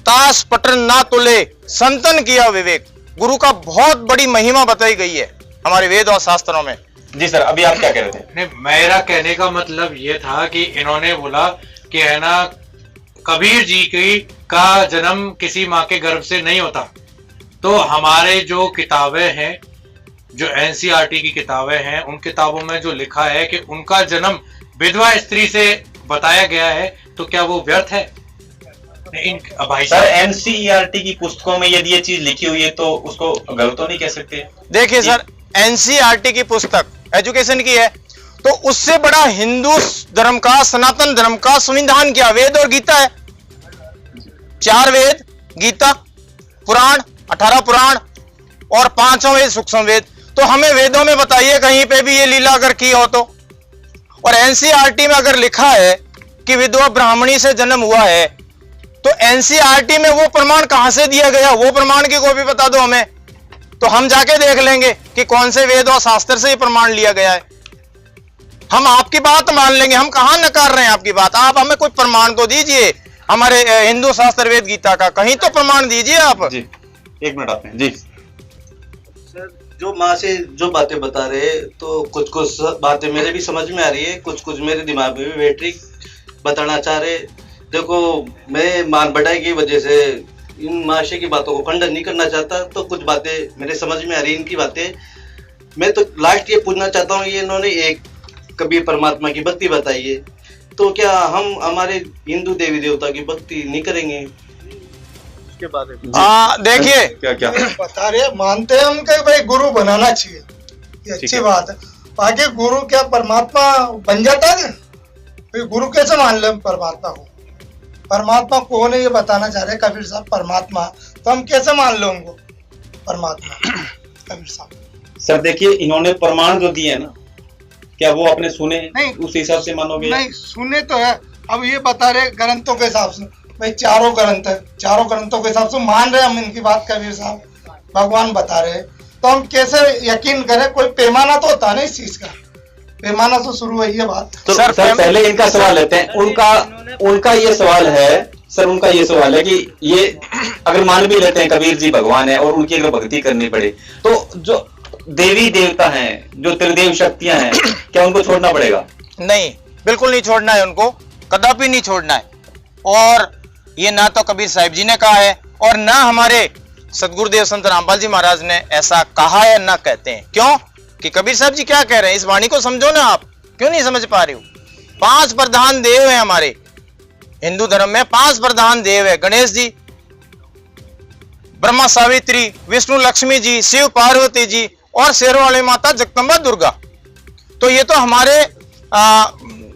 ताश पटन ना तुले, संतन किया विवेक। गुरु का बहुत बड़ी महिमा बताई गई है हमारे वेद और शास्त्रों में। जी सर, अभी आप क्या कह रहे थे? नहीं, मेरा कहने का मतलब ये था कि इन्होंने बोला कि है ना, कबीर जी का जन्म किसी माँ के गर्भ से नहीं होता। तो हमारे जो किताबें हैं, जो एनसीईआरटी की किताबें हैं, उन किताबों में जो लिखा है कि उनका जन्म विधवा स्त्री से बताया गया है, तो क्या वो व्यर्थ है? भाई सर, एनसीईआरटी की पुस्तकों में यदि ये चीज लिखी हुई है तो उसको गलत तो नहीं कह सकते? देखिए सर, एनसीईआरटी की पुस्तक एजुकेशन की है, तो उससे बड़ा हिंदू धर्म का, सनातन धर्म का संविधान क्या? वेद और गीता है। 4 वेद, गीता, पुराण, 18 पुराण और 5वां वेद सूक्ष्म वेद। तो हमें वेदों में बताइए कहीं पे भी ये लीला अगर की हो तो। और एनसीईआरटी में अगर लिखा है कि विधवा ब्राह्मणी से जन्म हुआ है, तो एनसीईआरटी में वो प्रमाण कहां से दिया गया? वो प्रमाण की कॉपी बता दो हमें, तो हम जाके देख लेंगे कि कौन से वेद और शास्त्र से ये प्रमाण लिया गया है। हम आपकी बात मान लेंगे, हम कहां नकार रहे हैं आपकी बात। आप हमें कोई प्रमाण तो दीजिए हमारे हिंदू शास्त्र वेद गीता का, कहीं तो प्रमाण दीजिए आप। जी, एक मिनट आपने जी। सर, जो माँ से जो बातें बता रहे, तो कुछ बातें मेरे भी समझ में आ रही है, कुछ मेरे दिमाग में भी बैठ रही, बताना चाह रहे। देखो, मैं मान बढ़ाई की वजह से इन माशे की बातों को खंडन नहीं करना चाहता, तो कुछ बातें मेरे समझ में आ रही इनकी बातें। मैं तो लास्ट ये पूछना चाहता हूँ, ये इन्होंने एक कबीर परमात्मा की भक्ति बताई है, तो क्या हम हमारे हिंदू देवी देवता की भक्ति नहीं करेंगे? उसके बारे में देखिए क्या बता रहे, मानते हैं हम कि भाई गुरु बनाना चाहिए, ये अच्छी बात है। बाकी गुरु क्या परमात्मा बन जाता है? फिर गुरु कैसे मान ले परमात्मा को? परमात्मा कौन है ये बताना चाह रहे कबीर साहब, परमात्मा, तो हम कैसे मान लो उनको परमात्मा? कबीर साहब सर, देखिए, इन्होंने प्रमाण जो दिए ना, क्या वो आपने सुने? नहीं, उस हिसाब से मानोगे? नहीं, सुने तो है। अब ये बता रहे ग्रंथों के हिसाब से, भाई 4 ग्रंथ है, 4 ग्रंथों के हिसाब से मान रहे हम इनकी बात। कबीर साहब भगवान बता रहे, तो हम कैसे यकीन करें? कोई पैमाना तो होता नहीं इस चीज का, पैमाना तो शुरू हुई है बात। तो सर पहले इनका सवाल लेते हैं। उनका ये सवाल है सर, उनका ये सवाल है कि ये अगर मान भी लेते हैं कबीर जी भगवान है और उनकी अगर भक्ति करनी पड़े, तो जो देवी देवता हैं, जो त्रिदेव शक्तियां हैं, क्या उनको छोड़ना पड़ेगा? नहीं, बिल्कुल नहीं छोड़ना है उनको, कदापि नहीं छोड़ना है। और ये ना तो कबीर साहिब जी ने कहा है और ना हमारे सदगुरुदेव संत रामपाल जी महाराज ने ऐसा कहा है, ना कहते हैं। क्यों? कि कबीर साहब जी क्या कह रहे हैं, इस वाणी को समझो ना आप। क्यों नहीं समझ पा रहे हो? 5 प्रधान देव हैं हमारे हिंदू धर्म में, 5 प्रधान देव है। गणेश जी, ब्रह्मा सावित्री, विष्णु लक्ष्मी जी, शिव पार्वती जी और शेरों वाली माता जगदम्बा दुर्गा। तो ये तो हमारे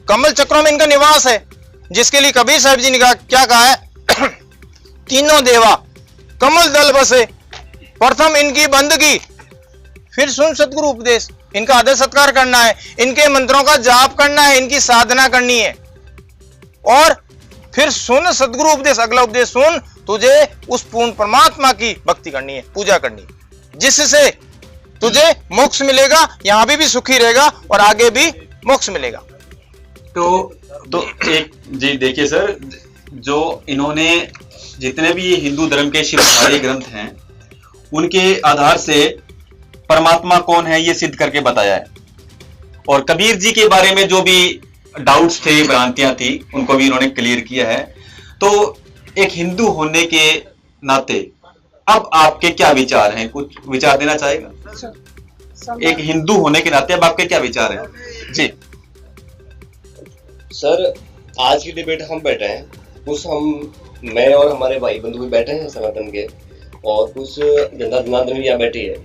कमल चक्रों में इनका निवास है, जिसके लिए कबीर साहब जी ने क्या कहा है? तीनों देवा कमल दल बसे, प्रथम इनकी बंदगी, फिर सुन सतगुरु उपदेश। इनका आदर सत्कार करना है, इनके मंत्रों का जाप करना है, इनकी साधना करनी है, और फिर सुन सतगुरु उपदेश। अगला उपदेश सुन, तुझे उस पूर्ण परमात्मा की भक्ति करनी है, पूजा करनी है, जिससे तुझे मोक्ष मिलेगा, यहां भी सुखी रहेगा और आगे भी मोक्ष मिलेगा। तो एक जी देखिए सर, जो इन्होंने जितने भी हिंदू धर्म के शिवधारी ग्रंथ हैं उनके आधार से परमात्मा कौन है ये सिद्ध करके बताया है, और कबीर जी के बारे में जो भी डाउट्स थे, भ्रांतियां थी, उनको भी इन्होंने क्लियर किया है। तो एक हिंदू होने के नाते अब आपके क्या विचार हैं? कुछ विचार देना चाहेगा? एक हिंदू होने के नाते अब आपके क्या विचार हैं? जी सर, आज की डिबेट हम बैठे हैं, कुछ मैं और हमारे भाई बंधु भी बैठे हैं सनातन के, और कुछ जनता जनार्दन भी यहाँ बैठी है।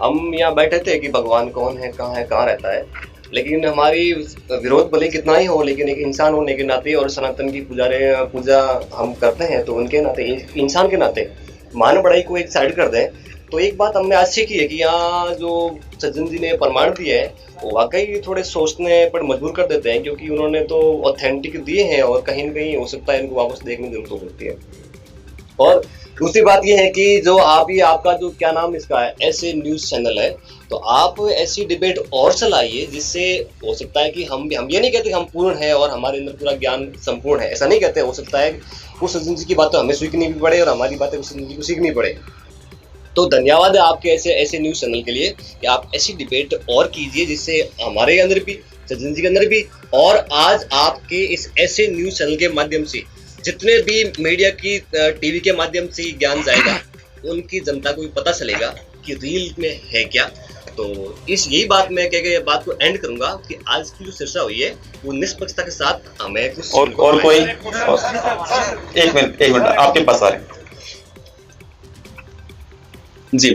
हम यहाँ बैठे थे कि भगवान कौन है, कहाँ रहता है, लेकिन हमारी विरोध भले कितना ही हो, लेकिन एक इंसान होने के नाते और सनातन की पूजा हम करते हैं, तो उनके नाते, इंसान के नाते मान बढ़ाई को एक साइड कर दें। तो एक बात हमने आज सीखी है कि यहाँ जो सज्जन जी ने प्रमाण दिए हैं वो वाकई थोड़े सोचने पर मजबूर कर देते हैं, क्योंकि उन्होंने तो ऑथेंटिक दिए हैं और कहीं न कहीं हो सकता है इनको वापस देखने की जरूरत हो सकती है। और दूसरी बात यह है कि जो आपका जो क्या नाम इसका है, ऐसे न्यूज चैनल है, तो आप ऐसी डिबेट और चलाइए जिससे हो सकता है कि हम ये नहीं कहते हम पूर्ण है और हमारे अंदर पूरा ज्ञान संपूर्ण है, ऐसा नहीं कहते। हो सकता है उस सज्जन जी की बातें हमें सीखनी भी पड़े और हमारी बातें उस सज्जन जी को सीखनी पड़े। तो धन्यवाद है आपके ऐसे न्यूज चैनल के लिए कि आप ऐसी डिबेट और कीजिए जिससे हमारे अंदर भी, सज्जन जी के अंदर भी, और आज आपके इस ऐसे न्यूज चैनल के माध्यम से जितने भी मीडिया की टीवी के माध्यम से ज्ञान जाएगा उनकी जनता को भी पता चलेगा कि रील में है क्या। तो यही बात मैं कह के बात को एंड करूंगा कि आज की जो चर्चा हुई है वो निष्पक्षता के साथ हमें कुछ और कोई एक मिनट आपके पास आ रहे जी।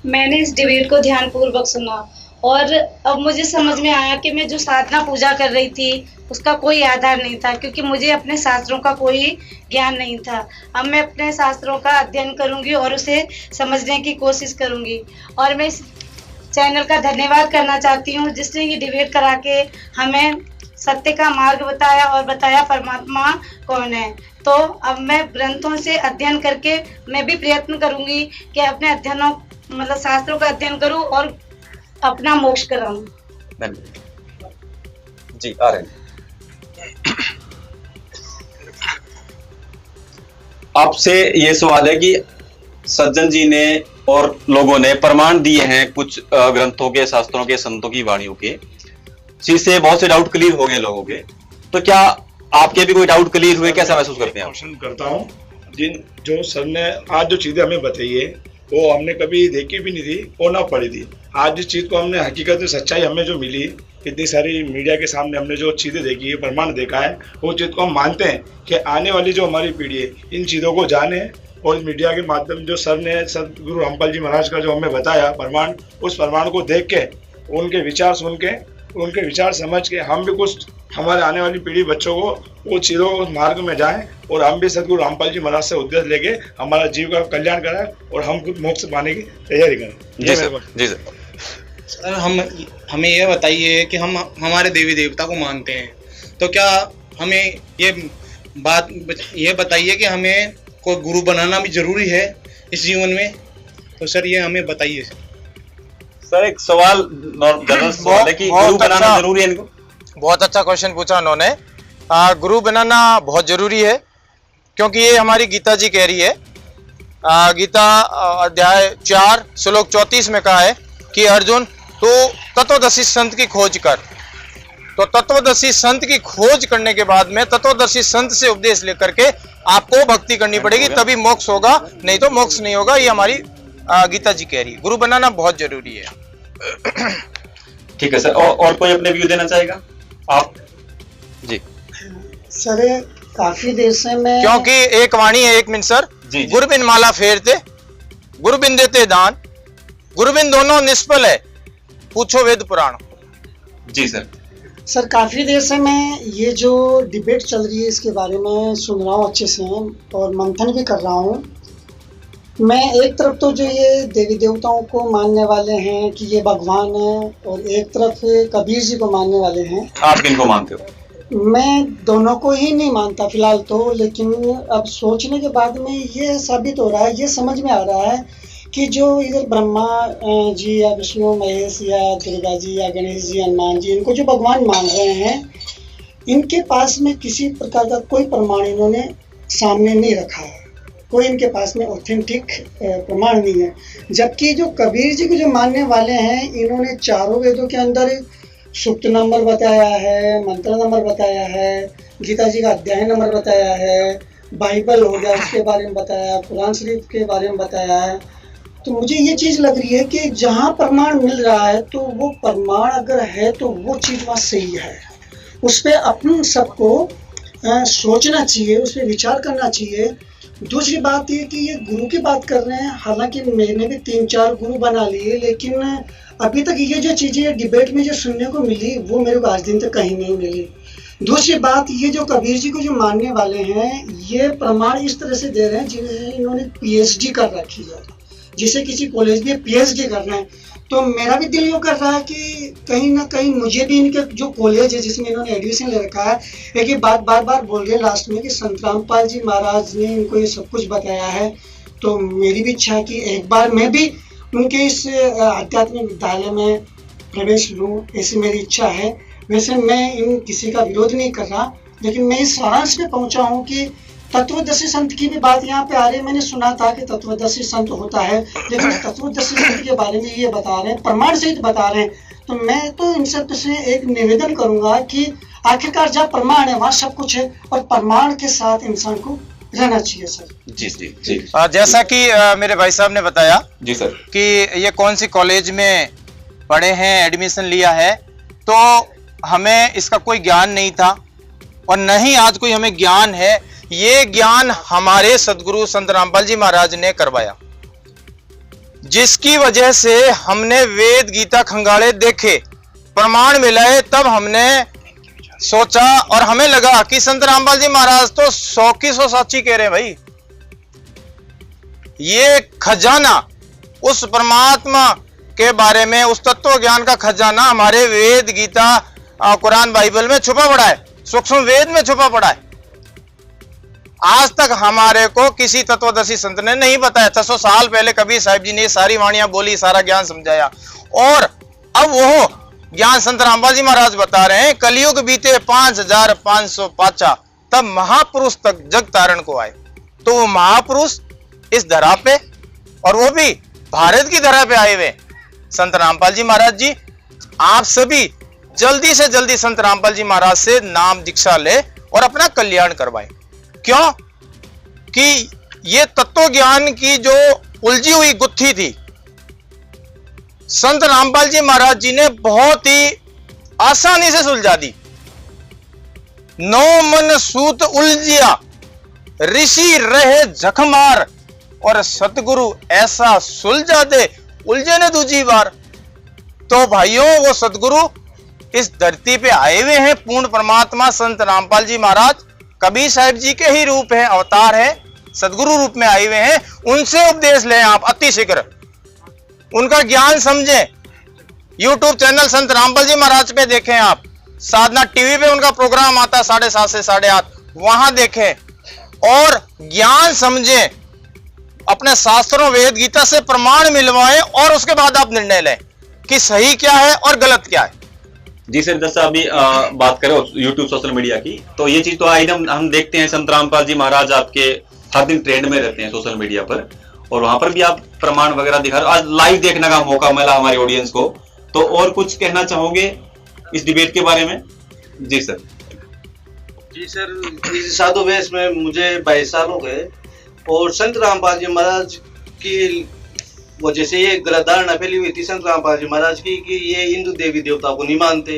मैंने इस डिबेट को ध्यानपूर्वक सुना और अब मुझे समझ में आया कि मैं जो साधना पूजा कर रही थी उसका कोई आधार नहीं था, क्योंकि मुझे अपने शास्त्रों का कोई ज्ञान नहीं था। अब मैं अपने शास्त्रों का अध्ययन करूंगी और उसे समझने की कोशिश करूंगी। और मैं इस चैनल का धन्यवाद करना चाहती हूँ जिसने ये डिबेट करा के हमें सत्य का मार्ग बताया और बताया परमात्मा कौन है। तो अब मैं ग्रंथों से अध्ययन करके मैं भी प्रयत्न करूंगी कि अपने अध्ययनों मतलब शास्त्रों का अध्ययन करूं और अपना मोक्ष कराऊं। जी आ रहे हैं। आपसे ये सवाल है कि सज्जन जी ने और लोगों ने प्रमाण दिए हैं कुछ ग्रंथों के, शास्त्रों के, संतों की वाणियों के, जिससे बहुत से डाउट क्लियर हो गए लोगों के। तो क्या आपके भी कोई डाउट क्लियर हुए? कैसा महसूस करते हैं? क्वेश्चन करता हूँ, जो सर ने आज जो चीजें हमें बताई है वो हमने कभी देखी भी नहीं थी और ना पढ़ी थी। आज जिस चीज को हमने हकीकत सच्चाई हमें जो मिली, इतनी सारी मीडिया के सामने हमने जो चीजें देखी है, प्रमाण देखा है, वो चीज को हम मानते हैं कि आने वाली जो हमारी पीढ़ी है इन चीजों को जाने, और मीडिया के माध्यम जो सर ने सतगुरु रामपाल जी महाराज का जो हमें बताया प्रमाण, उस प्रमाण को देख के, उनके विचार सुन के, उनके विचार समझ के हम भी कुछ हमारे आने वाली पीढ़ी बच्चों को वो चीज़ों उस मार्ग में जाएं और हम भी सतगुरु रामपाल जी महाराज से उद्देश्य लेके हमारा जीव का कल्याण कराएं और हम खुद मोक्ष पाने की तैयारी करें। जी सर। जी सर। सर हमें यह बताइए कि हम हमारे देवी देवता को मानते हैं, तो क्या हमें ये बताइए कि हमें कोई गुरु बनाना भी जरूरी है इस जीवन में? तो सर ये हमें बताइए। सर एक सवाल जनरल सवाल है कि गुरु बनाना जरूरी है इनको? बहुत अच्छा क्वेश्चन पूछा उन्होंने। गुरु बनाना बहुत जरूरी है, क्योंकि ये हमारी गीता जी कह रही है। गीता अध्याय 4 श्लोक 34 में कहा है कि अर्जुन तो तत्वदर्शी संत की खोज कर। तो तत्वदर्शी संत की खोज करने के बाद में तत्वदर्शी संत से उपदेश लेकर के आपको भक्ति करनी पड़ेगी, तभी मोक्ष होगा, नहीं तो मोक्ष नहीं होगा। ये हमारी गीता जी कह रही है। गुरु बनाना बहुत जरूरी है। ठीक है सर। और कोई अपने व्यू देना चाहेगा? आप जी सर। काफी देर से मैं, क्योंकि एक वाणी है, एक मिनट सर। गुरुबिन माला फेरते, गुरुबिन देते दान, गुरुबिन दोनों निष्फल है, पूछो वेद पुराण। जी सर। सर काफी देर से मैं ये जो डिबेट चल रही है इसके बारे में सुन रहा हूँ अच्छे से और मंथन भी कर रहा हूँ। मैं एक तरफ तो जो ये देवी देवताओं को मानने वाले हैं कि ये भगवान है, और एक तरफ कबीर जी को मानने वाले हैं। आप किनको मानते हो? मैं दोनों को ही नहीं मानता फिलहाल तो, लेकिन अब सोचने के बाद में ये साबित हो रहा है, ये समझ में आ रहा है कि जो इधर ब्रह्मा जी या विष्णु महेश या दुर्गा जी या गणेश जी हनुमान जी, इनको जो भगवान मान रहे हैं, इनके पास में किसी प्रकार का कोई प्रमाण इन्होंने सामने नहीं रखा है, कोई इनके पास में ऑथेंटिक प्रमाण नहीं है। जबकि जो कबीर जी को जो मानने वाले हैं, इन्होंने चारों वेदों के अंदर सूक्त नंबर बताया है, मंत्र नंबर बताया है, गीता जी का अध्याय नंबर बताया है, बाइबल हो गया उसके बारे में बताया, कुरान शरीफ के बारे में बताया है। तो मुझे ये चीज़ लग रही है कि जहाँ प्रमाण मिल रहा है तो वो प्रमाण अगर है तो वो चीज़ वहाँ सही है, उस पर अपन सबको सोचना चाहिए, उस पर विचार करना चाहिए। दूसरी बात ये कि ये गुरु की बात कर रहे हैं, हालांकि मैंने भी 3-4 गुरु बना लिए, लेकिन अभी तक ये जो चीज़ें डिबेट में जो सुनने को मिली वो मेरे को आज दिन तक कहीं नहीं मिली। दूसरी बात, ये जो कबीर जी को जो मानने वाले हैं, ये प्रमाण इस तरह से दे रहे हैं जिन्हें इन्होंने PhD कर रखी है, जिसे किसी कॉलेज में PhD कर रहे हैं। तो मेरा भी दिल यूँ कर रहा है कि कहीं ना कहीं मुझे भी इनके जो कॉलेज है जिसमें इन्होंने एडमिशन ले रखा है, एक ही बात बार बार बोल रहे हैं लास्ट में कि संत रामपाल जी महाराज ने इनको ये सब कुछ बताया है। तो मेरी भी इच्छा है कि एक बार मैं भी उनके इस आध्यात्मिक विद्यालय में प्रवेश लूँ, ऐसी मेरी इच्छा है। वैसे मैं इन किसी का विरोध नहीं कर रहा, लेकिन मैं इस सारांश पे पहुँचा हूँ कि तत्वदर्शी संत की भी बात यहाँ पे आ रही है। मैंने सुना था कि तत्वदर्शी संत होता है, लेकिन तत्वदर्शी संत के बारे में ये बता रहे हैं, प्रमाण सहित बता रहे हैं। तो मैं तो इन सब से एक निवेदन करूंगा कि आखिरकार जहाँ प्रमाण है वहाँ सब कुछ है, और प्रमाण के साथ इंसान को रहना चाहिए सर। जी जी जी। जैसा कि मेरे भाई साहब ने बताया जी सर कि ये कौन सी कॉलेज में पढ़े हैं, एडमिशन लिया है, तो हमें इसका कोई ज्ञान नहीं था और न ही आज कोई हमें ज्ञान है। ये ज्ञान हमारे सदगुरु संत रामपाल जी महाराज ने करवाया, जिसकी वजह से हमने वेद गीता खंगाले देखे, प्रमाण मिलाए, तब हमने सोचा और हमें लगा कि संत रामपाल जी महाराज तो 100 की 100 साची कह रहे हैं भाई। ये खजाना उस परमात्मा के बारे में, उस तत्व ज्ञान का खजाना हमारे वेद गीता कुरान बाइबल में छुपा पड़ा है, सूक्ष्म वेद में छुपा पड़ा है। आज तक हमारे को किसी तत्वदर्शी संत ने नहीं बताया। 600 साल पहले कबीर साहिब जी ने सारी वाणियां बोली, सारा ज्ञान समझाया, और अब वो ज्ञान संत रामपाल जी महाराज बता रहे हैं। कलयुग बीते 5500 पाचा, तब महापुरुष तक जग तारण को आए। तो वो महापुरुष इस धरा पे, और वो भी भारत की धरा पे आए हुए संत रामपाल जी महाराज जी। आप सभी जल्दी से जल्दी संत रामपाल जी महाराज से नाम दीक्षा ले और अपना कल्याण करवाएं। क्यों कि ये तत्व ज्ञान की जो उलझी हुई गुत्थी थी, संत रामपाल जी महाराज जी ने बहुत ही आसानी से सुलझा दी। 9 मन सूत उलझिया, ऋषि रहे झकमार, और सतगुरु ऐसा सुलझा दे, उलझे ने दूजी बार। तो भाइयों, वो सतगुरु इस धरती पे आए हुए हैं, पूर्ण परमात्मा संत रामपाल जी महाराज कबीर साहिब जी के ही रूप है, अवतार है, सदगुरु रूप में आए हुए हैं। उनसे उपदेश लें आप अति शीघ्र, उनका ज्ञान समझें। YouTube चैनल संत रामपाल जी महाराज पे देखें आप, साधना टीवी पे उनका प्रोग्राम आता है 7:30 से 8:30, वहां देखें और ज्ञान समझें, अपने शास्त्रों वेद गीता से प्रमाण मिलवाएं, और उसके बाद आप निर्णय लें कि सही क्या है और गलत क्या है। जी सर, जैसा अभी बात करें YouTube सोशल मीडिया की, तो ये चीज तो एकदम हम देखते हैं, संत रामपाल जी महाराज आपके हर दिन ट्रेंड में रहते हैं सोशल मीडिया पर, और वहां पर भी आप प्रमाण वगैरह दिखा रहे हो। आज लाइव देखने का मौका मिला हमारी ऑडियंस को, तो और कुछ कहना चाहोगे इस डिबेट के बारे में? जी सर। जी सर, इस साधु वेश में मुझे 22 साल हो गए, और संत रामपाल जी महाराज की वजह से ये गलत धारणा फैली हुई थी संत रामपाल जी महाराज की कि ये हिंदू देवी देवता को नहीं मानते,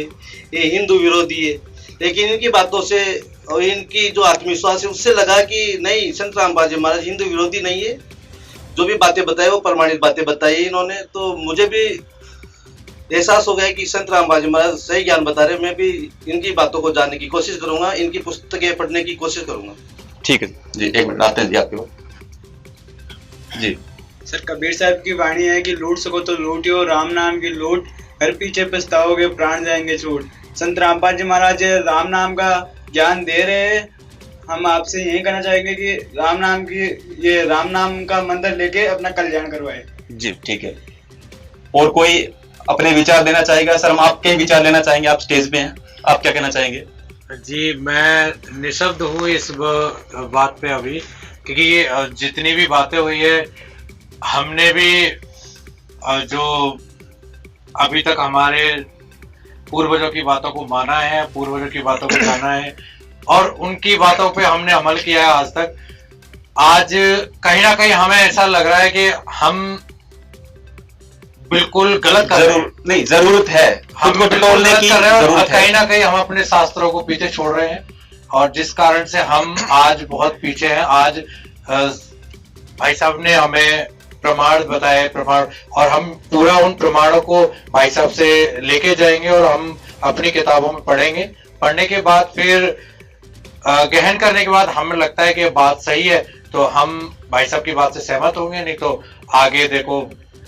ये हिंदू विरोधी है। लेकिन इनकी बातों से और इनकी जो आत्मविश्वास है उससे लगा कि नहीं, संत रामपाल जी महाराज हिंदू विरोधी नहीं है, जो भी बातें बताई वो प्रमाणित बातें बताई इन्होंने। तो मुझे भी एहसास हो गया कि संत रामपाल जी महाराज सही ज्ञान बता रहे। मैं भी इनकी बातों को जानने की कोशिश करूंगा, इनकी पुस्तकें पढ़ने की कोशिश करूंगा। ठीक है जी, 1 मिनट आते हैं जी आपके पास। जी सर कबीर साहब की वाणी है कि लूट सको तो लूटियो, राम नाम की लूट, घर पीछे पछताओगे प्राण जाएंगे छूट। संत रामपाल जी महाराज राम नाम का ज्ञान दे रहे हैं। हम आपसे यही कहना चाहेंगे कि राम नाम का मंत्र लेके अपना कल्याण करवाए। जी ठीक है। और कोई अपने विचार देना चाहेगा? सर हम आपके विचार लेना चाहेंगे, आप स्टेज पे हैं, आप क्या कहना चाहेंगे? जी मैं निशब्द हूँ इस बात पे अभी, क्योंकि ये जितनी भी बातें हुई है हमने भी जो अभी तक हमारे पूर्वजों की बातों को माना है, पूर्वजों की बातों को जाना है और उनकी बातों पे हमने अमल किया है आज तक। आज कहीं ना कहीं हमें ऐसा लग रहा है कि हम बिल्कुल गलत कर रहे हैं। नहीं, जरूरत है खुद को टटोलने की जरूरत है। कहीं ना कहीं हम अपने शास्त्रों को पीछे छोड़ रहे हैं और जिस कारण से हम आज बहुत पीछे हैं। आज भाई साहब ने हमें प्रमाण बताए, प्रमाण, और हम पूरा उन प्रमाणों को भाई साहब से लेके जाएंगे और हम अपनी किताबों में पढ़ेंगे। पढ़ने के बाद फिर गहन करने के बाद हमें लगता है कि बात सही है तो हम भाई साहब की बात से सहमत होंगे, नहीं तो आगे देखो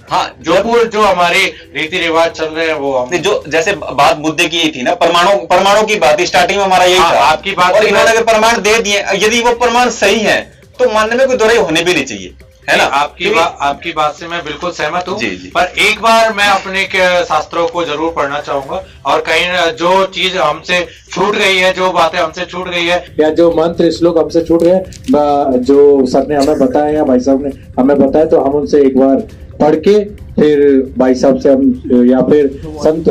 हाँ जो हमारे रीति रिवाज चल रहे हैं वो हम जो जैसे बात मुद्दे की थी ना, परमाणु की बात स्टार्टिंग में हमारा यही था। आपकी बात, और इन्होंने अगर प्रमाण दे दिए, यदि वो प्रमाण सही है तो मानने में कोई दोहराई होने भी नहीं चाहिए, है ना? आपकी बात से मैं बिल्कुल सहमत हूँ। पर एक बार मैं अपने शास्त्रों को जरूर पढ़ना चाहूंगा और कहीं जो चीज हमसे छूट गई है, जो बातें हमसे छूट गई है या जो मंत्र श्लोक हमसे छूट गए, जो सर ने हमें बताया या भाई साहब ने हमें बताया, तो हम उनसे एक बार पढ़ के फिर भाई साहब से हम या फिर संत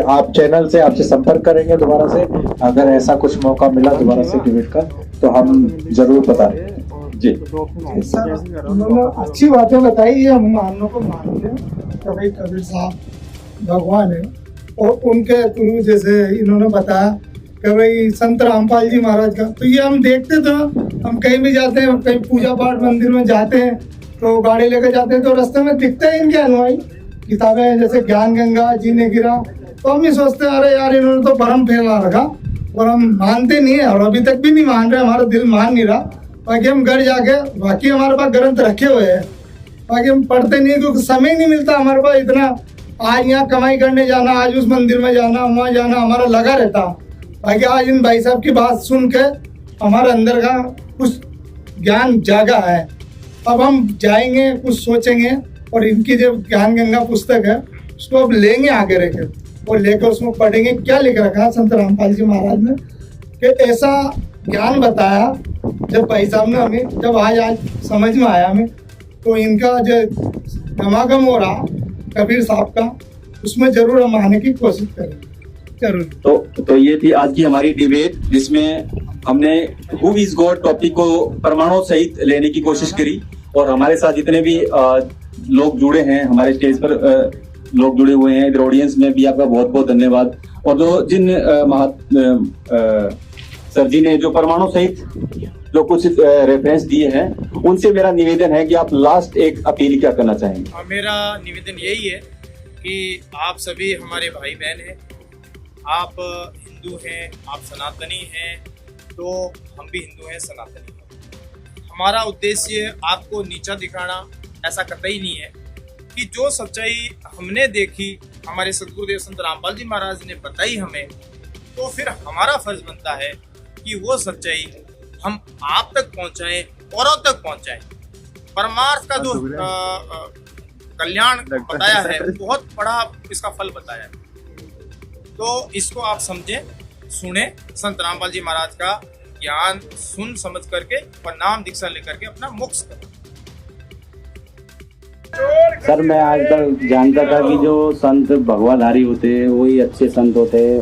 आप चैनल से आपसे संपर्क करेंगे दोबारा से। अगर ऐसा कुछ मौका मिला दोबारा से डिबेट का तो हम जरूर बता रहे हैं। जी सर उन्होंने अच्छी बातें बताई, ये हम मानने को मानते हैं कि भाई कबीर साहब भगवान है। और उनके गुरु जैसे इन्होंने बताया कि भाई संत रामपाल जी महाराज का, तो ये हम देखते थे। हम कहीं भी जाते हैं, कहीं पूजा पाठ मंदिर में जाते हैं तो गाड़ी लेकर जाते हैं तो रास्ते में दिखते हैं इनके अनुयायी, किताबें जैसे ज्ञान गंगा, जीने गिरा, तो हम ही सोचते हैं अरे यार इन्होंने तो भरम फैला रखा, और हम मानते नहीं है और अभी तक भी नहीं मान रहे, हमारा दिल मान नहीं रहा। बाकी हम घर जाके बाकी हमारे पास ग्रंथ रखे हुए हैं, बाकी हम पढ़ते नहीं क्योंकि समय नहीं मिलता हमारे पास इतना। आज यहाँ कमाई करने जाना, आज उस मंदिर में जाना, वहाँ जाना, हमारा लगा रहता। बाकी आज इन भाई साहब की बात सुन के हमारे अंदर का कुछ ज्ञान जागा है। अब हम जाएंगे, कुछ सोचेंगे और इनकी जो ज्ञान गंगा पुस्तक है उसको अब लेंगे आगे रखे और लेकर उसमें पढ़ेंगे क्या लिख रखा है संत रामपाल जी महाराज ने, कि ऐसा ज्ञान बताया जब भाई साहब ने हमें, जब आज समझ में आया हमें, तो इनका जो समागम हो रहा कबीर साहब का, उसमें जरूर हम आने की कोशिश करेंगे जरूर। तो ये थी आज की हमारी डिबेट, जिसमें हमने हु इज गॉड टॉपिक को प्रमाणों सहित लेने की कोशिश करी। और हमारे साथ जितने भी लोग जुड़े हैं, हमारे स्टेज पर लोग जुड़े हुए हैं, इधर ऑडियंस में भी आपका बहुत बहुत धन्यवाद। और जिन सर जी ने जो परमाणु सहित जो कुछ रेफरेंस दिए हैं, उनसे मेरा निवेदन है कि आप लास्ट एक अपील क्या करना चाहेंगे? मेरा निवेदन यही है कि आप सभी हमारे भाई बहन हैं, आप हिंदू हैं, आप सनातनी हैं, तो हम भी हिंदू हैं, सनातनी हैं। हमारा उद्देश्य आपको नीचा दिखाना ऐसा कतई नहीं है कि जो सच्चाई हमने देखी, हमारे सदगुरुदेव संत रामपाल जी महाराज ने बताई हमें, तो फिर हमारा फर्ज बनता है कि वो सच्चाई हम आप तक पहुंचाएं, औरों तक पहुंचाएं। परमार्थ का जो कल्याण बताया है, बहुत बड़ा इसका फल बताया है, तो इसको आप समझें, सुने, संत रामपाल जी महाराज का ज्ञान सुन समझ करके और नाम दीक्षा लेकर के अपना मोक्ष करें। सर मैं आज तक जानता था कि जो संत भगवाधारी होते हैं वही अच्छे संत होते हैं,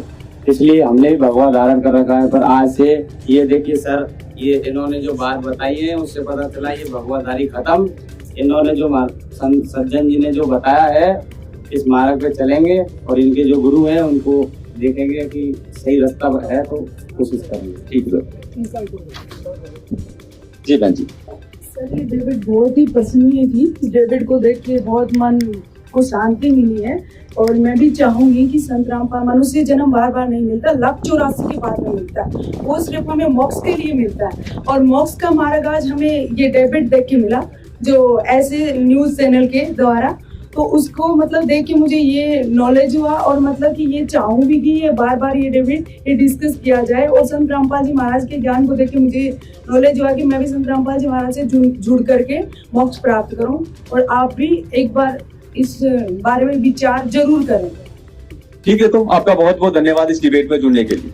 इसलिए हमने भी भगवा धारण कर रखा है। पर आज से ये देखिए सर, ये इन्होंने जो बात बताई है उससे पता चला ये भगवाधारी खत्म। इन्होंने जो सज्जन जी ने जो बताया है, इस मार्ग पे चलेंगे और इनके जो गुरु हैं उनको देखेंगे कि सही रास्ता है तो कोशिश करेंगे। ठीक है जी बहन जी। सर ये डेविड बहुत ही पसंदीय थी, डेविड को देख के बहुत मन को शांति मिली है। और मैं भी चाहूंगी कि संत रामपाल, मनुष्य जन्म बार बार नहीं मिलता, लाख 84 के बाद में मिलता है, वो सिर्फ हमें मोक्ष के लिए मिलता है। और मोक्ष का मार्ग आज हमें ये डेविड देख के मिला, जो ऐसे न्यूज चैनल के द्वारा, तो उसको मतलब देख के मुझे ये नॉलेज हुआ और मतलब कि ये चाहूँ भी कि ये बार बार ये डेविड ये डिस्कस किया जाए। और संत रामपाल जी महाराज के ज्ञान को देख के मुझे नॉलेज हुआ कि मैं भी संत रामपाल जी महाराज से जुड़ करके मोक्ष प्राप्त करूं, और आप भी एक बार इस बारे में विचार जरूर करें। ठीक है, तो आपका बहुत बहुत धन्यवाद इस डिबेट में जुड़ने के लिए।